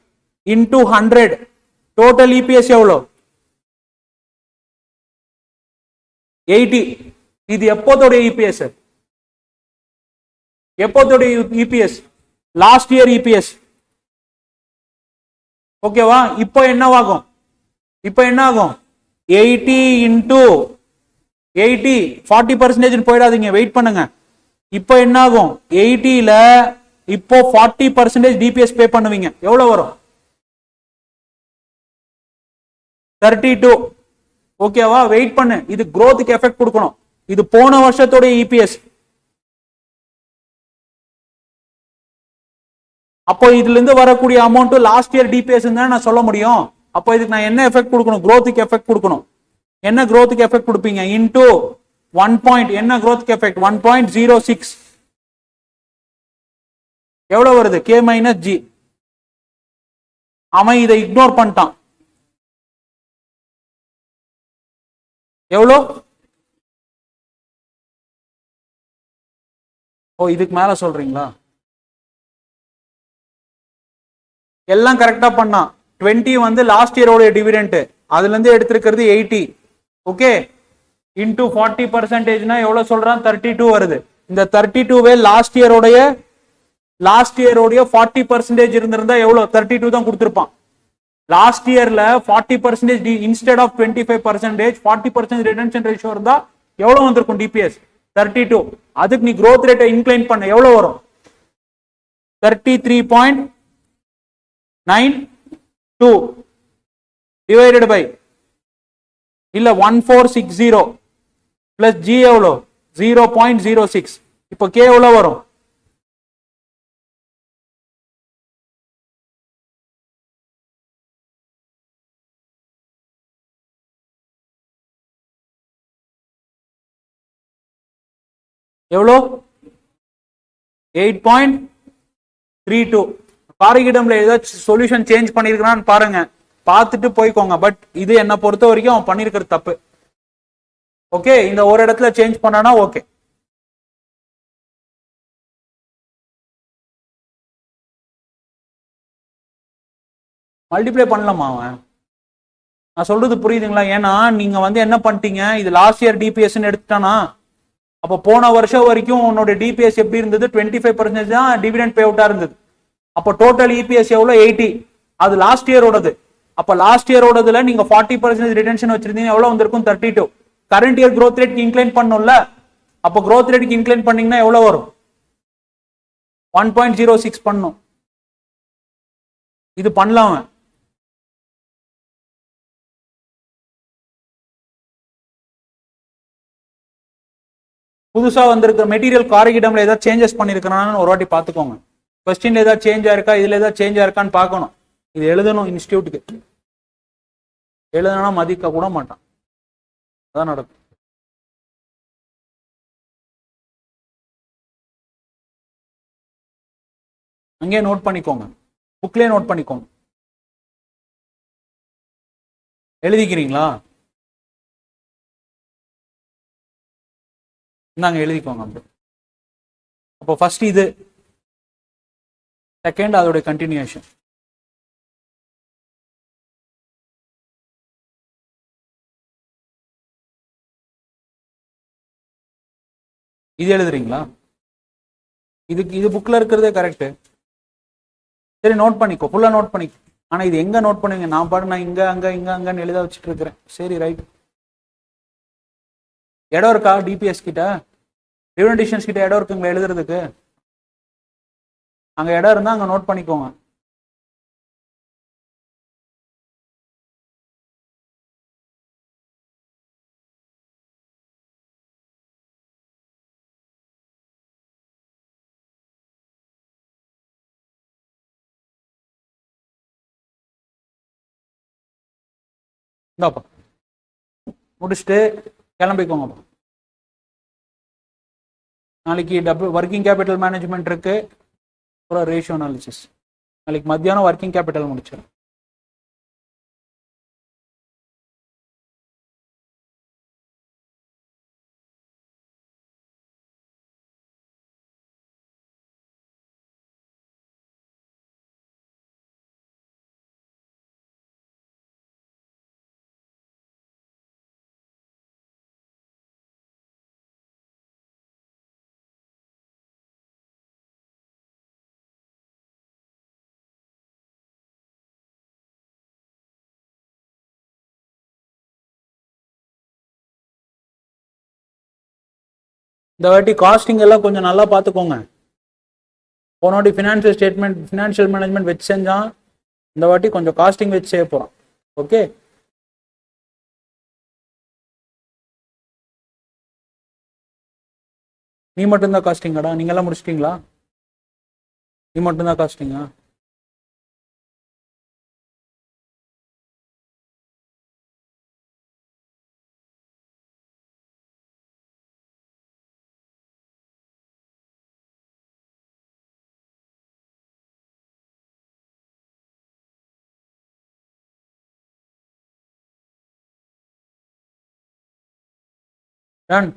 into 100. டோட்டல் EPS எவ்வளவு? 80. இது எப்போதோட EPS? Last year EPS. ஓகேவா? இப்போ என்ன ஆகும்? 80 into 80 40% போயிடாதீங்க, வெயிட் பண்ணுங்க. இப்போ என்ன ஆகும், 80ல இப்போ 40% டிபிஎஸ் பே பண்ணுவீங்க, எவ்வளவு வரும்? 32. ஓகேவா? வெயிட் பண்ணு, இது growthக்கு எஃபெக்ட் கொடுக்கணும். இது போன வருஷத்தோட இபிஎஸ். அப்போ இதுல இருந்து வரக்கூடிய அமௌண்ட் லாஸ்ட் இயர் டிபிஎஸ் தான் நான் சொல்ல முடியும். அப்போ இதுக்கு நான் என்ன எஃபெக்ட் கொடுக்கணும்? growthக்கு எஃபெக்ட் கொடுக்கணும். என்ன growthக்கு எஃபெக்ட் கொடுப்பீங்க? இன்டு 1 பாயிண்ட், என்ன growthக்கு எஃபெக்ட்? 1.06. எவ்வளவு வருது? K minus G. அவன் இதை இக்னோர் பண்ணிட்டான். எவ்வளோ? ஓ, இதுக்கு மேல சொல்றீங்களா? எல்லாம் கரெக்டா பண்ணா. 20 வந்து லாஸ்ட் இயரோட டிவிடெண்ட், அதுல இருந்து எடுத்திருக்கிறது 80. ஓகே, இன்டு 40%னா எவ்வளவு சொல்றான்? 32 வருது. இந்த 32வே லாஸ்ட் இயரோடைய 40% இருந்திருந்தா எவ்வளவு? 32 தான் கொடுத்திருப்பான். லாஸ்ட் இயர்ல 40% இன்ஸ்டெட் ஆஃப் 25%, 40% ரிடென்ஷன் ரேஷியோ இருந்தா எவ்வளவு வந்திருக்கும் டிபிஎஸ்? 32. அதுக்கு நீ growth ரேட்டை இன்க்ளைன் பண்ண, எவ்வளவு வரும்? 33.92 டிவைடட் பை இல்ல 1460 பிளஸ் ஜி எவ்வளோ? 0.06. இப்போ கே எவ்வளவு வரும்? எவ்வளோ? 8.32. காரிகிடம்ல ஏதாச்சும் சொல்யூஷன் சேஞ்ச் பண்ணிருக்கான்னு பாருங்க, பார்த்துட்டு போய்க்கோங்க. பட் இது என்ன பொறுத்த வரைக்கும் அவன் பண்ணிருக்கிறது தப்பு. ஓகே, இந்த ஒரு இடத்துல சேஞ்ச் பண்ணானா ஓகே. மல்டிப்ளை பண்ணலாமா அவன்? நான் சொல்றது புரியுதுங்களா? ஏன்னா நீங்க வந்து என்ன பண்ணிட்டீங்க, இது லாஸ்ட் இயர் டிபிஎஸ் எடுத்துட்டானா, அப்போ போன வருஷம் வரைக்கும் உன்னோட டிபிஎஸ் எப்படி இருந்தது? 25% தான் டிவிடெண்ட் பே அவுட்டா இருந்தது. அப்போ டோட்டல் இபிஎஸ் எவ்வளவு? 80. அது லாஸ்ட் இயரோடது. அப்ப லாஸ்ட் இயரோடதுல நீங்க 40% ரிடென்ஷன் வச்சிருந்தீங்க, எவ்வளவு வந்திருக்கும்? 32. Current year growth rate incline பண்ணும்ல, அப்போ growth ரேட்க்கு இன்க்ளைன் பண்ணீங்கன்னா எவ்வளவு வரும்? 1.06 பண்ணும். இது பண்ணலாம். புதுசா வந்திருக்கிற மெட்டீரியல் காரிகிடம்ல ஏதாவது சேஞ்சஸ் பண்ணிருக்கானு ஒரு வாட்டி பாத்துக்கோங்க. கொஸ்டின்ல ஏதாவது சேஞ்ச் ஆயிருக்கா, இதுல ஏதாவது சேஞ்ச் ஆயிருக்கான்னு பார்க்கணும். இது எழுதணும் இன்ஸ்டிடியூட்டுக்கு. எழுதனா மதிக்க கூட மாட்டான், அதான் நடக்கும். அங்கேயே நோட் பண்ணிக்கோங்க, புக்லயே நோட் பண்ணிக்கோங்க. எழுதிக்கிறீங்களா? நாங்க எழுதிக்கோங்க. அப்போ ஃபர்ஸ்ட் இது, செகண்ட் அதோட கண்டினியூஷன். இது எழுதுறீங்களா? இது புக்ல இருக்கிறதே கரெக்ட். சரி, நோட் பண்ணிக்கோ, ஃபுல்லா நோட் பண்ணிக்கோ. ஆனா இது எங்க நோட் பண்ணுவீங்க? நான் பாட்டு நான் இங்க அங்க இங்க அங்கன்னு எழுத வச்சுட்டு இருக்கிறேன். சரி, ரைட். இடம் இருக்கா டிபிஎஸ் கிட்ட? டிவிடெண்ட் கிட்ட இடம் இருக்குங்களா எழுதுறதுக்கு? அங்க இடம் இருந்தா அங்க நோட் பண்ணிக்கோங்க. இந்தாப்பா முடிச்சுட்டு கிளம்பிக்கோங்க. நாளைக்கு ஒர்க்கிங் கேபிட்டல் மேனேஜ்மெண்ட் இருக்கு, அப்புறம் ரேஷியோ அனாலிசிஸ். நாளைக்கு மத்தியானம் ஒர்க்கிங் கேபிட்டல் முடிச்சிடும். இந்த வாட்டி காஸ்டிங் எல்லாம் கொஞ்சம் நல்லா பார்த்துக்கோங்க. போன வாட்டி ஃபினான்ஷியல் ஸ்டேட்மெண்ட் ஃபினான்ஷியல் மேனேஜ்மெண்ட் வச்சு செஞ்சான், இந்த வாட்டி கொஞ்சம் காஸ்டிங் வச்சு செய்ய போகிறோம். ஓகே, நீ மட்டும்தான் காஸ்டிங்காடா? நீங்கெல்லாம் முடிச்சிட்டிங்களா? நீ மட்டும்தான் காஸ்டிங்கா? டன்.